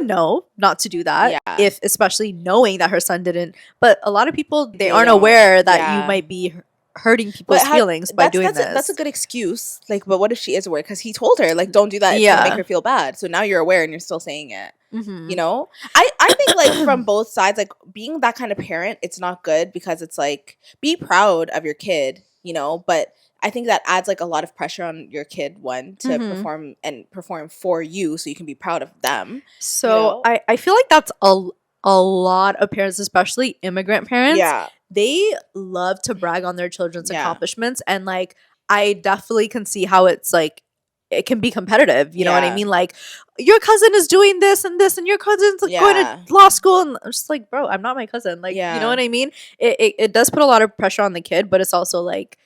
know not to do that, if especially knowing that her son didn't. But a lot of people, they aren't aware that you might be hurting people's feelings by doing this. That's a good excuse. Like, but what if she is aware? Because he told her, like, don't do that. It's gonna make her feel bad. So now you're aware and you're still saying it. You know, I think like from both sides, like being that kind of parent, it's not good because it's like be proud of your kid, you know, but I think that adds like a lot of pressure on your kid to perform for you so you can be proud of them. So you know? I feel like that's a lot of parents, especially immigrant parents. Yeah. They love to brag on their children's accomplishments, and like I definitely can see how it's like it can be competitive. You know what I mean? Like, your cousin is doing this, and your cousin's going to law school. And I'm just like, bro, I'm not my cousin. Like, you know what I mean? It does put a lot of pressure on the kid, but it's also like,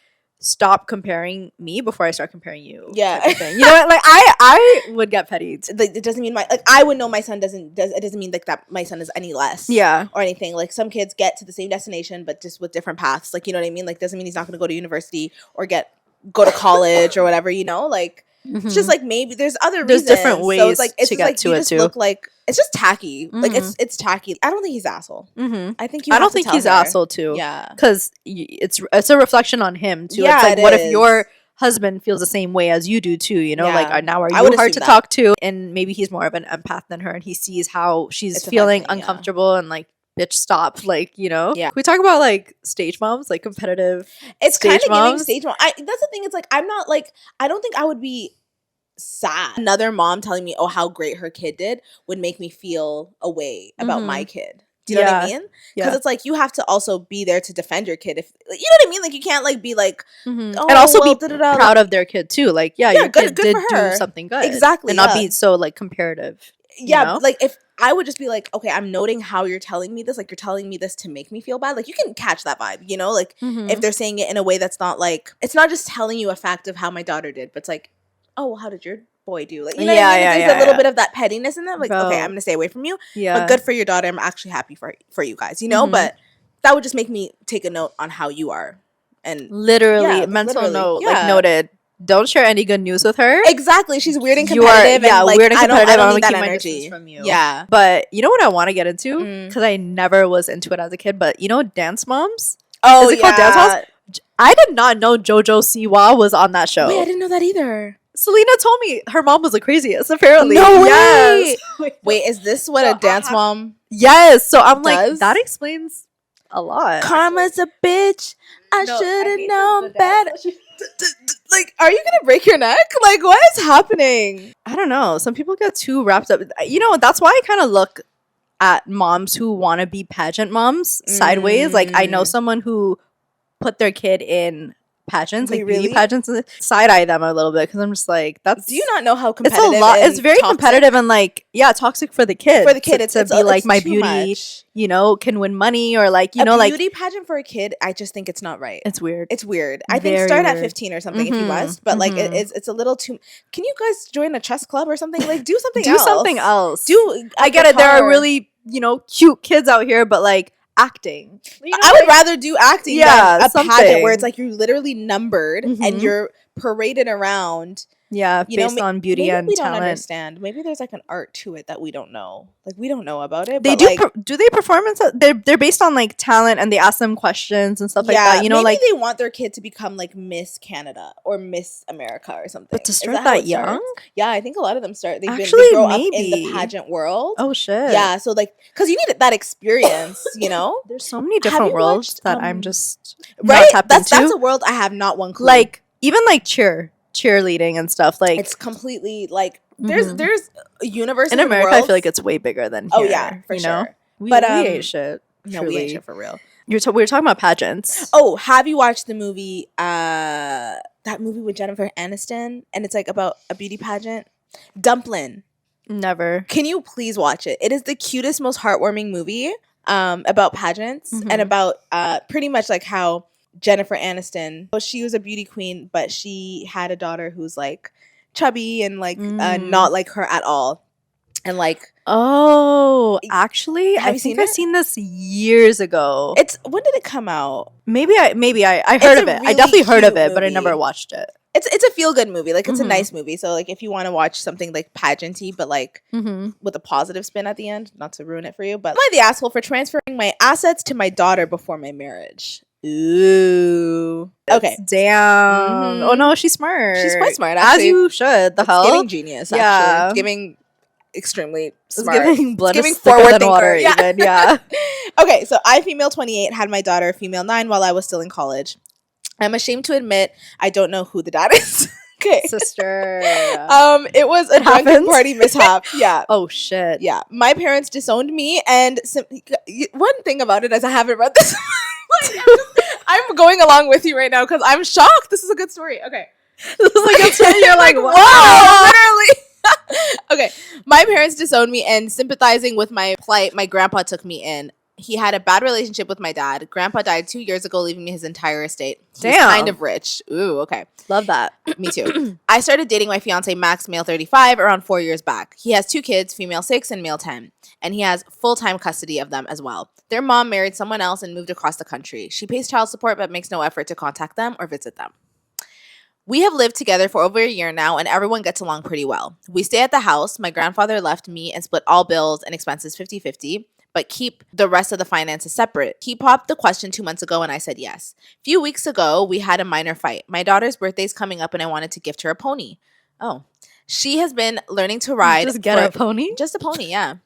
stop comparing me before I start comparing you. Yeah. You know what? Like, I would get petty. It doesn't mean I would know my son it doesn't mean like that my son is any less. Yeah. Or anything. Like, some kids get to the same destination, but just with different paths. Like, you know what I mean? Like, doesn't mean he's not going to go to university or go to college or whatever, you know? Like, it's just like, maybe there's other reasons. There's different ways, so it's like, to get to it too. Look like, it's just tacky. Like, it's tacky. I don't think he's asshole. I think I don't think he's asshole too. Yeah, because it's a reflection on him too. Yeah, it's like, what if your husband feels the same way as you do too? You know, like, now are you hard to talk to? And maybe he's more of an empath than her, and he sees how she's feeling uncomfortable and like, bitch, stop. Like, you know. Yeah. We talk about like stage moms, like competitive. It's kind of giving stage mom. That's the thing. It's like, I'm not like, I don't think I would be sad. Another mom telling me, oh, how great her kid did would make me feel a way about my kid. Do you know what I mean? Because it's like, you have to also be there to defend your kid. If you know what I mean? Like, you can't like be like, oh, and also be proud of their kid too. Like, your kid did do something good. Exactly. And not be so like comparative. Yeah. You know? Like, if I would just be like, okay, I'm noting how you're telling me this. Like, you're telling me this to make me feel bad. Like, you can catch that vibe, you know? Like, if they're saying it in a way that's not like, it's not just telling you a fact of how my daughter did, but it's like, oh, well, how did your boy do? Like, you know what I mean? There's a little bit of that pettiness in them. Like, okay, I'm going to stay away from you. Yeah. But good for your daughter. I'm actually happy for you guys, you know? But that would just make me take a note on how you are. And literally, mental note, like, noted. Don't share any good news with her. Exactly. She's weird and competitive. And like, weird and competitive. I don't need that energy from you. Yeah. But you know what I want to get into? Because I never was into it as a kid. But you know, Dance Moms? Oh, is it called Dance Moms? I did not know JoJo Siwa was on that show. Wait, I didn't know that either. Selena told me her mom was the craziest, apparently. No way. Yes. Wait, is this what a dance mom Yes. So I'm like, that explains a lot. Karma's a bitch. I should have known better. Like, are you gonna break your neck? Like, what is happening? I don't know. Some people get too wrapped up. You know, that's why I kind of look at moms who want to be pageant moms sideways. Like, I know someone who put their kid in pageants, like beauty pageants, and side-eye them a little bit, because I'm just like, that's, do you not know how competitive it's a lot? It's very toxic. Competitive and like, toxic for the kid. For the kid, it's be like, my beauty much. You know, can win money, or like, you know, like, beauty pageant for a kid, I just think it's not right. It's weird. I think start at 15 or something if you must, but like, it's a little too. Can you guys join a chess club or something? Like, do something else. I get it, there are really, you know, cute kids out here, but like, acting. You know, I would rather do acting than a pageant where it's like, you're literally numbered and you're paraded around. Yeah, based on beauty and we talent. Don't understand. Maybe there's like an art to it that we don't know. Like, we don't know about it. They do. Do they perform? They're based on like talent, and they ask them questions and stuff like that. You know, maybe like, they want their kid to become like Miss Canada or Miss America or something. But to start that young? Yeah, I think a lot of them start. They grow up in the pageant world. Oh shit. Yeah, so like, because you need that experience. You know, there's so many different worlds that I'm just right. That's a world I have not one clue. Like, even like cheerleading and stuff, like, it's completely like, there's a universe in America. I feel like it's way bigger than here. Oh yeah, for sure. We ain't shit. No, we ain't shit for real. We were talking about pageants. Oh, have you watched the movie? That movie with Jennifer Aniston, and it's like about a beauty pageant. Dumplin'. Never. Can you please watch it? It is the cutest, most heartwarming movie about pageants and about pretty much like how Jennifer Aniston, she was a beauty queen, but she had a daughter who's like chubby and like not like her at all. And like, actually, I think I've seen this years ago. When did it come out? Maybe I heard of it. Really, I definitely heard of it, movie. But I never watched it. It's a feel good movie. Like, it's a nice movie. So like, if you want to watch something like pageanty, but like with a positive spin at the end, not to ruin it for you. But am I the asshole for transferring my assets to my daughter before my marriage? Ooh. Okay. Damn. Oh no, she's smart. She's quite smart, actually. As you should. The hell? It's giving genius, actually. It's giving extremely smart. It's giving blood. It's giving forward thinker. Water, even. Yeah. Okay, so I, female 28, had my daughter, female 9, while I was still in college. I'm ashamed to admit I don't know who the dad is. Okay. Sister. It was a drunken party mishap. Yeah. Oh shit. Yeah. My parents disowned me, and one thing about it is I haven't read this. I'm going along with you right now because I'm shocked. This is a good story. Okay. You're like, whoa, literally. Okay, my parents disowned me, and sympathizing with my plight, my grandpa took me in. He had a bad relationship with my dad. Grandpa died 2 years ago, leaving me his entire estate. He's kind of rich. Ooh, okay. Love that. Me too. I started dating my fiance, Max, male 35, around 4 years back. He has 2 kids, female 6 and male 10. And he has full-time custody of them as well. Their mom married someone else and moved across the country. She pays child support but makes no effort to contact them or visit them. We have lived together for over a year now, and everyone gets along pretty well. We stay at the house. My grandfather left me and split all bills and expenses 50-50, but keep the rest of the finances separate. He popped the question 2 months ago, and I said yes. A few weeks ago, we had a minor fight. My daughter's birthday's coming up, and I wanted to gift her a pony. Oh. She has been learning to ride. Just get a pony? Just a pony, yeah.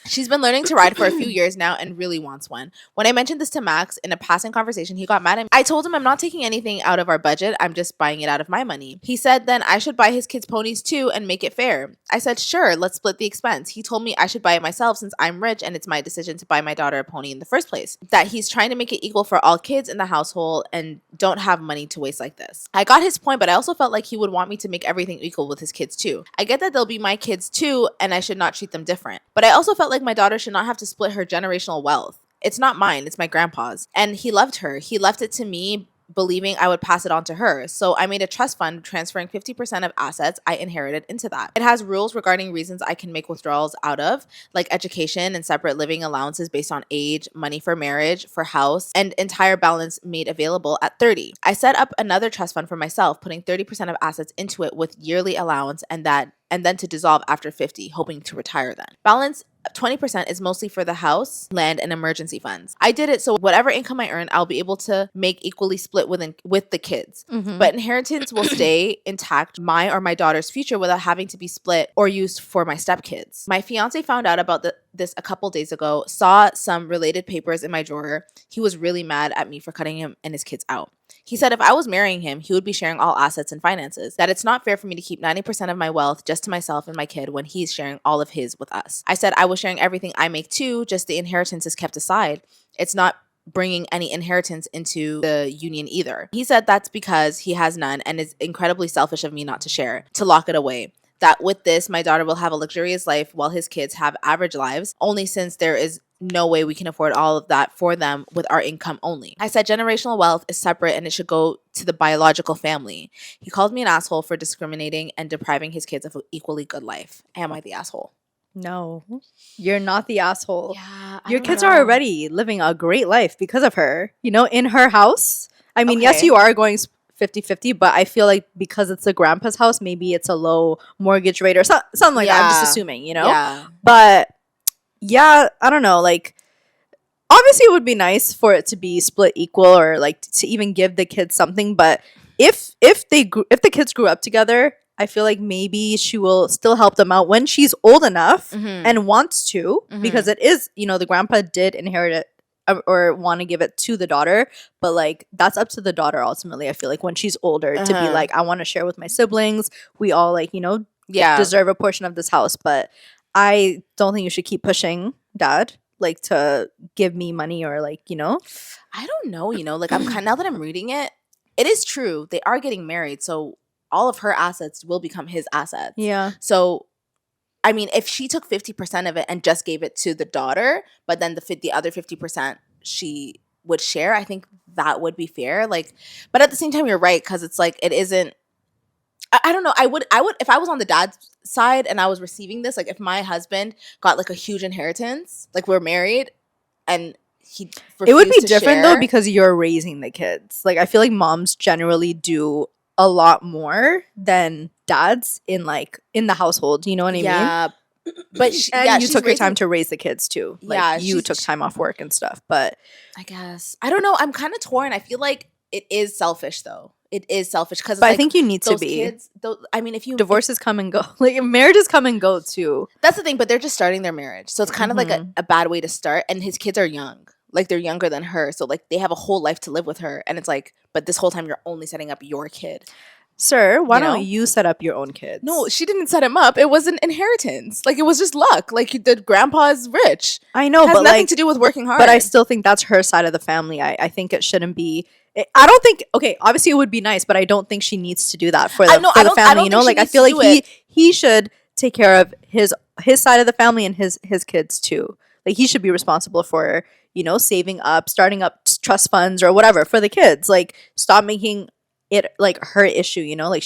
She's been learning to ride for a few years now and really wants one. When I mentioned this to Max in a passing conversation, he got mad at me. I told him I'm not taking anything out of our budget. I'm just buying it out of my money. He said then I should buy his kids ponies too and make it fair. I said, sure, let's split the expense. He told me I should buy it myself since I'm rich and it's my decision to buy my daughter a pony in the first place. That he's trying to make it equal for all kids in the household and don't have money to waste like this. I got his point, but I also felt like he would want me to make everything equal with his kids too. I get that they'll be my kids too and I should not treat them different. But I also felt like my daughter should not have to split her generational wealth. It's not mine, it's my grandpa's. And he loved her. He left it to me, believing I would pass it on to her. So I made a trust fund transferring 50% of assets I inherited into that. It has rules regarding reasons I can make withdrawals out of, like education and separate living allowances based on age, money for marriage, for house, and entire balance made available at 30. I set up another trust fund for myself, putting 30% of assets into it with yearly allowance and then to dissolve after 50, hoping to retire then. Balance 20% is mostly for the house, land, and emergency funds. I did it so whatever income I earn, I'll be able to make equally split with the kids. But inheritance will stay intact, my or my daughter's future, without having to be split or used for my stepkids. My fiance found out about this a couple days ago, saw some related papers in my drawer. He was really mad at me for cutting him and his kids out. He said if I was marrying him, he would be sharing all assets and finances, that it's not fair for me to keep 90% of my wealth just to myself and my kid when he's sharing all of his with us. I said I was sharing everything I make too, just the inheritance is kept aside. It's not bringing any inheritance into the union either. He said that's because he has none and is incredibly selfish of me not to share, to lock it away. That with this, my daughter will have a luxurious life while his kids have average lives, only since there is no way we can afford all of that for them with our income only. I said generational wealth is separate and it should go to the biological family. He called me an asshole for discriminating and depriving his kids of an equally good life. Am I the asshole? No, you're not the asshole. Yeah, your kids are already living a great life because of her, in her house. I mean, yes, you are going 50-50, but I feel like because it's a grandpa's house, maybe it's a low mortgage rate or something like that. I'm just assuming, Yeah. But yeah, I don't know. Like, obviously, it would be nice for it to be split equal, or like to even give the kids something. But if the kids grew up together, I feel like maybe she will still help them out when she's old enough and wants to, because it is, the grandpa did inherit it or want to give it to the daughter, but like that's up to the daughter ultimately. I feel like when she's older to be like, I want to share with my siblings. We all deserve a portion of this house, but I don't think you should keep pushing dad like to give me money or like, I don't know, like I'm now that I'm reading it, it is true. They are getting married. So all of her assets will become his assets. Yeah. So, I mean, if she took 50% of it and just gave it to the daughter, but then the other 50% she would share, I think that would be fair. Like, but at the same time, you're right, because it's like it isn't. I don't know. I would if I was on the dad's side and I was receiving this, like if my husband got like a huge inheritance, like we're married, and it would be different though because you're raising the kids. Like I feel like moms generally do a lot more than dads in the household. You know what I mean? Yeah. But you took your time to raise the kids too. Like you took time off work and stuff. But I guess I don't know. I'm kind of torn. I feel like it is selfish though. It is selfish because. But I think you need to be. Kids, I mean, if you divorces come and go, like marriages come and go too. That's the thing. But they're just starting their marriage, so it's kind of like a bad way to start. And his kids are young. Like they're younger than her, so like they have a whole life to live with her, and it's like, but this whole time you're only setting up your kid. Sir, why don't you set up your own kids? No, she didn't set him up. It was an inheritance. Like it was just luck. Like the grandpa's rich. I know, it has but nothing to do with working hard. But I still think that's her side of the family. I think it shouldn't be I don't think, okay, obviously it would be nice, but I don't think she needs to do that for the family, you know? Like, I feel like he should take care of his side of the family and his kids too. Like, he should be responsible for, you know, saving up, starting up trust funds or whatever for the kids. Like, stop making it like her issue, you know? Like,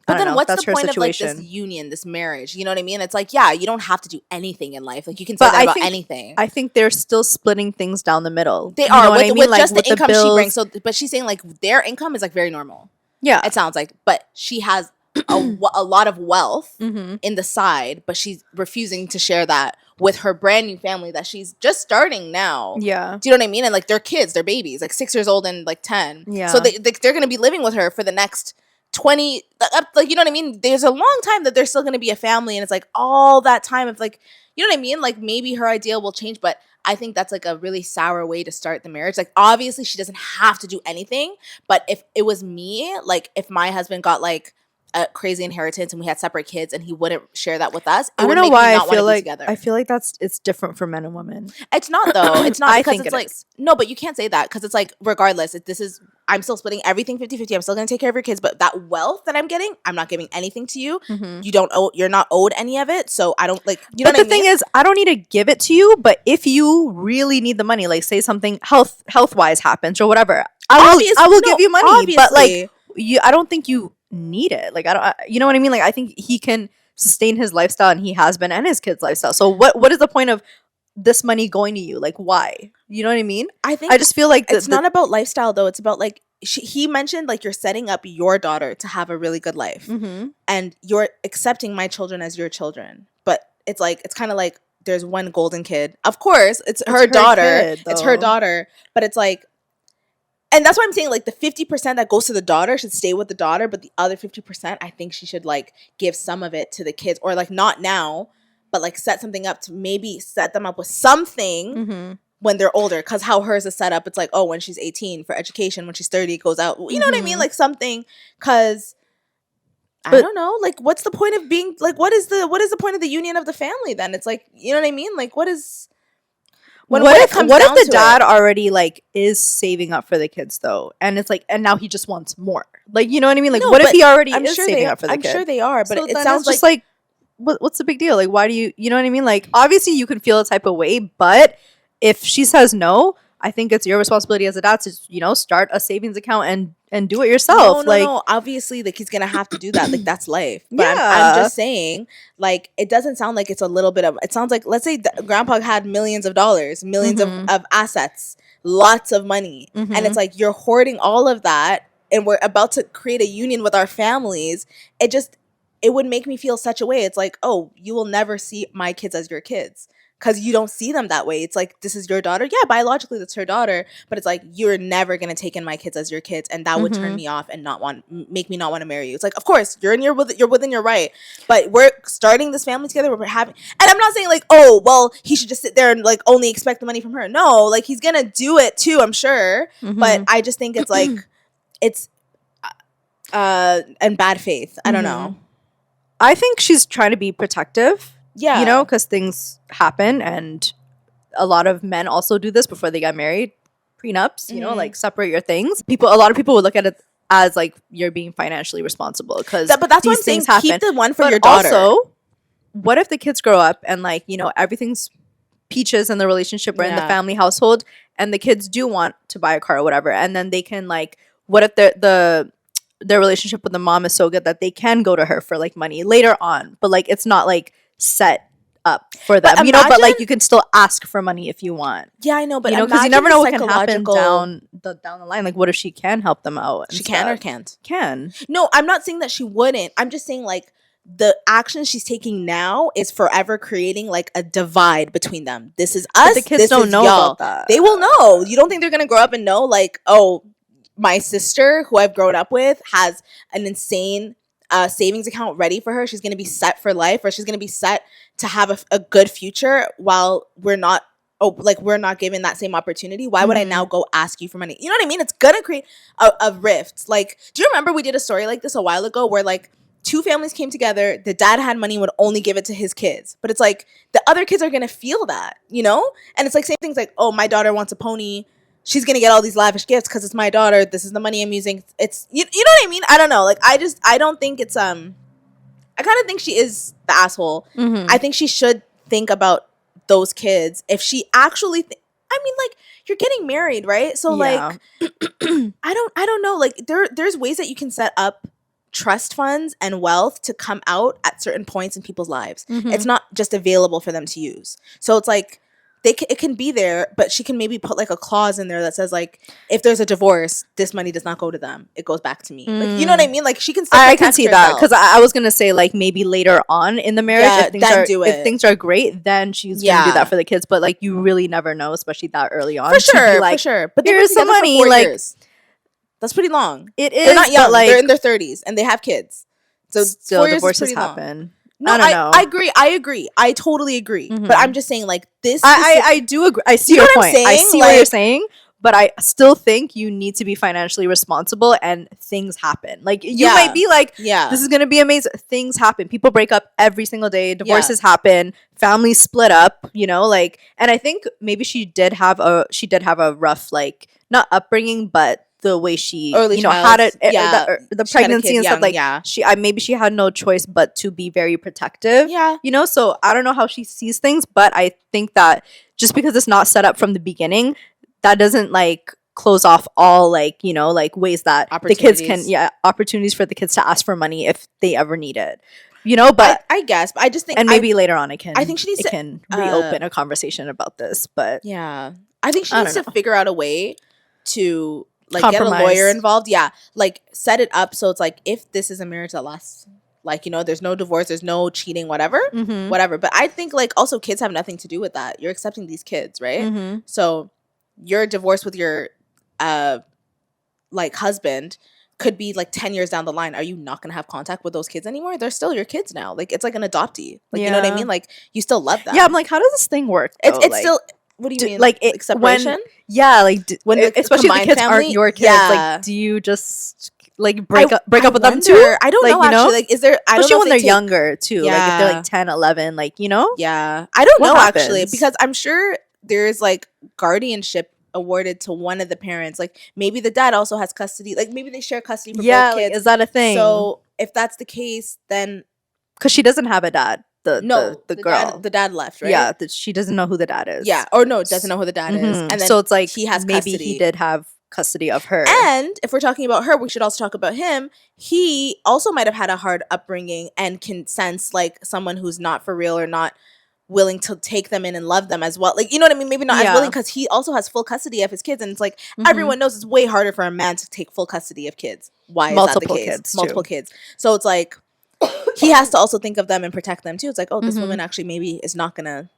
but then what's the point of like this union, this marriage? You know what I mean? It's like, yeah, you don't have to do anything in life. Like, you can say that about anything. I think they're still splitting things down the middle. They are with just the income she brings. So, but she's saying like their income is like very normal. Yeah, it sounds like, but she has a lot of wealth in the side, but she's refusing to share that with her brand new family that she's just starting now. Yeah, do you know what I mean? And like their kids, their babies, like 6 years old and like 10. Yeah, so they're gonna be living with her for the next 20, like, you know what I mean? There's a long time that they're still going to be a family, and it's like all that time of like, you know what I mean? Like, maybe her ideal will change, but I think that's like a really sour way to start the marriage. Like, obviously she doesn't have to do anything, but if it was me, like if my husband got like a crazy inheritance and we had separate kids and he wouldn't share that with us, I don't know why I feel like it's different for men and women. It's not though. It's not because it's like no, but you can't say that because it's like regardless, I'm still splitting everything 50-50. I'm still going to take care of your kids, but that wealth that I'm getting, I'm not giving anything to you. You're not owed any of it, so I don't like. You know what I mean? But the thing is, I don't need to give it to you. But if you really need the money, like say something health wise happens or whatever, I will give you money. Obviously. But like I don't think you need it. Like you know what I mean? Like I think he can sustain his lifestyle, and he has been, and his kids' lifestyle. So what is the point of this money going to you? Like why? You know what I mean? I just feel like it's not about lifestyle though. It's about like he mentioned like you're setting up your daughter to have a really good life, and you're accepting my children as your children. But it's like it's kind of like there's one golden kid. Of course, it's her daughter. It's her daughter, but it's like. And that's why I'm saying, like, the 50% that goes to the daughter should stay with the daughter, but the other 50%, I think she should, like, give some of it to the kids. Or, like, not now, but, like, set something up to maybe set them up with something when they're older. Because how hers is set up, it's like, oh, when she's 18 for education, when she's 30, it goes out. You know what I mean? Like, something. Because, I don't know. Like, what's the point of being, like, what is the point of the union of the family then? It's like, you know what I mean? Like, what is... What if the dad already like is saving up for the kids though, and it's like, and now he just wants more? Like, you know what I mean? Like, what if he already is saving up for the kids? I'm sure they are, but so it sounds just like what's the big deal? Like, why do you know what I mean? Like, obviously you can feel a type of way, but if she says no, I think it's your responsibility as a dad to, you know, start a savings account and do it yourself. No. Obviously, like he's gonna have to do that. Like that's life. But I'm just saying, like it doesn't sound like it's a little bit of. It sounds like, let's say Grandpa had millions of dollars, millions of assets, lots of money, and it's like you're hoarding all of that, and we're about to create a union with our families. It would make me feel such a way. It's like, oh, you will never see my kids as your kids. Because you don't see them that way. It's like, this is your daughter. Yeah, biologically, that's her daughter. But it's like, you're never going to take in my kids as your kids. And that would turn me off and make me not want to marry you. It's like, of course, you're within your right. But we're starting this family together. We're having, and I'm not saying like, oh, well, he should just sit there and like only expect the money from her. No, like he's going to do it too, I'm sure. But I just think it's like, it's in bad faith. I don't know. I think she's trying to be protective. Yeah. You know, because things happen, and a lot of men also do this before they get married. Prenups, you know, like separate your things. A lot of people would look at it as like you're being financially responsible because but that's what I'm saying. Keep the one for your daughter. Also, what if the kids grow up and like, you know, everything's peaches in the relationship or in the family household, and the kids do want to buy a car or whatever, and then they can like, what if their relationship with the mom is so good that they can go to her for like money later on, but like it's not like set up for them, you know, but like you can still ask for money if you want. Yeah, I know, but you know, because you never know what can happen down the line. Like, what if she can help them out? She can or can't? Can. No, I'm not saying that she wouldn't. I'm just saying like the action she's taking now is forever creating like a divide between them. This is us. But the kids don't know about that. They will know. You don't think they're gonna grow up and know like, oh, my sister who I've grown up with has an insane savings account ready for her. She's going to be set for life, or she's going to be set to have a good future while we're not given that same opportunity. Why would I now go ask you for money? You know what I mean? It's going to create a rift. Like, do you remember we did a story like this a while ago where like two families came together, the dad had money, would only give it to his kids, but it's like the other kids are going to feel that, you know? And it's like same things like, oh, my daughter wants a pony, she's gonna get all these lavish gifts because it's my daughter. This is the money I'm using. It's you know what I mean? I don't know. Like I don't think it's I kind of think she is the asshole. Mm-hmm. I think she should think about those kids if she actually. I mean, like you're getting married, right? So like, I don't know. Like there's ways that you can set up trust funds and wealth to come out at certain points in people's lives. Mm-hmm. It's not just available for them to use. So it's like it can be there, but she can maybe put like a clause in there that says like, if there's a divorce, this money does not go to them. It goes back to me. Like, you know what I mean? Like she can still I can see herself. that because I was going to say like maybe later on in the marriage, if things are great, then she's going to do that for the kids. But like you really never know, especially that early on. For sure, like, for sure. But here's some money. Like years. That's pretty long. It is. They're not young. Like, they're in their 30s and they have kids. So still divorces happen. No, I don't know. I agree. I totally agree. Mm-hmm. But I'm just saying, like, this. I do agree. I see your point. I see what you're saying. But I still think you need to be financially responsible and things happen. Like, you might be like, this is going to be amazing. Things happen. People break up every single day. Divorces happen. Families split up, you know, like, and I think maybe she did have a rough, like, not upbringing, but the way she had it, the pregnancy and stuff, like maybe she had no choice but to be very protective, you know. So I don't know how she sees things, but I think that just because it's not set up from the beginning, that doesn't like close off all like, you know, like ways that the kids can opportunities for the kids to ask for money if they ever need it, you know. But I guess, but I just think, and maybe later on I think she needs to can reopen a conversation about this. But I think she needs to figure out a way to like compromise. Get a lawyer involved. Yeah. Like set it up so it's like, if this is a marriage that lasts, like, you know, there's no divorce, there's no cheating, whatever. But I think like also kids have nothing to do with that. You're accepting these kids, right? So your divorce with your like husband could be like 10 years down the line. Are you not going to have contact with those kids anymore? They're still your kids now. Like it's like an adoptee. Like, you know what I mean? Like you still love them. Yeah. I'm like, how does this thing work? It's like, still, what do you mean? Like, like separation? When especially the kids aren't your kids. Like, do you just like break up with them too? I don't know, actually. Know? Like, is there? I especially don't know when they're younger too. Like if they're like 10, 11, like, you know. Yeah, I don't know actually, because I'm sure there's like guardianship awarded to one of the parents. Like maybe the dad also has custody. Like maybe they share custody for both kids. Like, is that a thing? So if that's the case, then because she doesn't have a dad. The girl, the dad left, right? Yeah, she doesn't know who the dad is. Yeah, or no, doesn't know who the dad is, and then so it's like he has maybe custody. He did have custody of her. And if we're talking about her, we should also talk about him. He also might have had a hard upbringing and can sense like someone who's not for real or not willing to take them in and love them as well. Like, you know what I mean? Maybe not as willing, because he also has full custody of his kids, and it's like everyone knows it's way harder for a man to take full custody of kids. Why is that the case? Multiple kids. So it's like he has to also think of them and protect them too. It's like, oh, this woman actually maybe is not gonna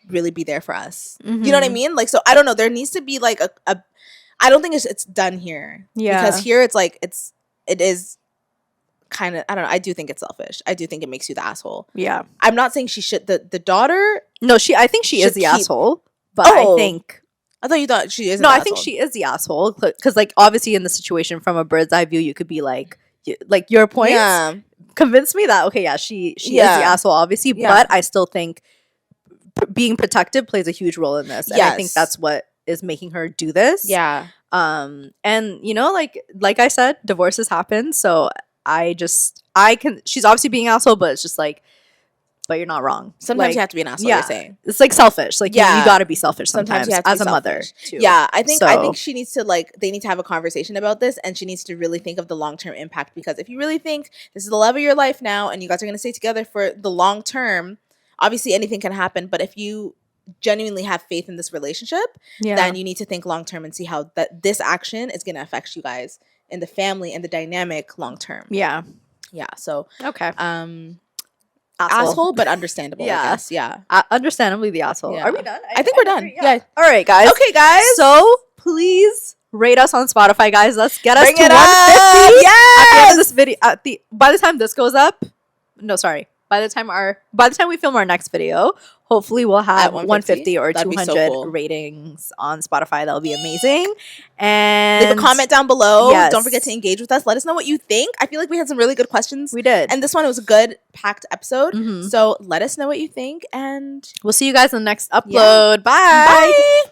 really be there for us. You know what I mean? Like, so I don't know. There needs to be like a I don't think it's done here. Yeah. Because here it's like it is kind of, I don't know. I do think it's selfish. I do think it makes you the asshole. Yeah. I'm not saying she should, the daughter. No, I think she is the asshole. But I thought you thought she is. No, I think she is the asshole. Because like obviously in the situation from a bird's eye view, you could be like your points convince me that she is the asshole, obviously. But I still think being protective plays a huge role in this. And I think that's what is making her do this. Yeah. And you know, like I said, divorces happen. So she's obviously being an asshole, but it's just like, but you're not wrong. Sometimes you have to be an asshole. You're saying it's like selfish. Like you gotta be selfish sometimes you have to as a mother too. Yeah, I think she needs to they need to have a conversation about this, and she needs to really think of the long-term impact, because if you really think this is the love of your life now and you guys are gonna stay together for the long term, obviously anything can happen. But if you genuinely have faith in this relationship, then you need to think long term and see how this action is gonna affect you guys in the family and the dynamic long term. Yeah. So okay. Asshole, but understandable. I guess. Understandably the asshole. Are we done? I think we're done. Yeah. All right, guys. Okay, guys. So please rate us on Spotify, guys. Let's get us to 150. Yes. At the end of this video, by the time this goes up, by the time we film our next video, hopefully we'll have 150 or 200 ratings on Spotify. That'll be amazing. And leave a comment down below. Yes. Don't forget to engage with us. Let us know what you think. I feel like we had some really good questions. We did. And this one was a good packed episode. So let us know what you think, and we'll see you guys in the next upload. Bye. Bye.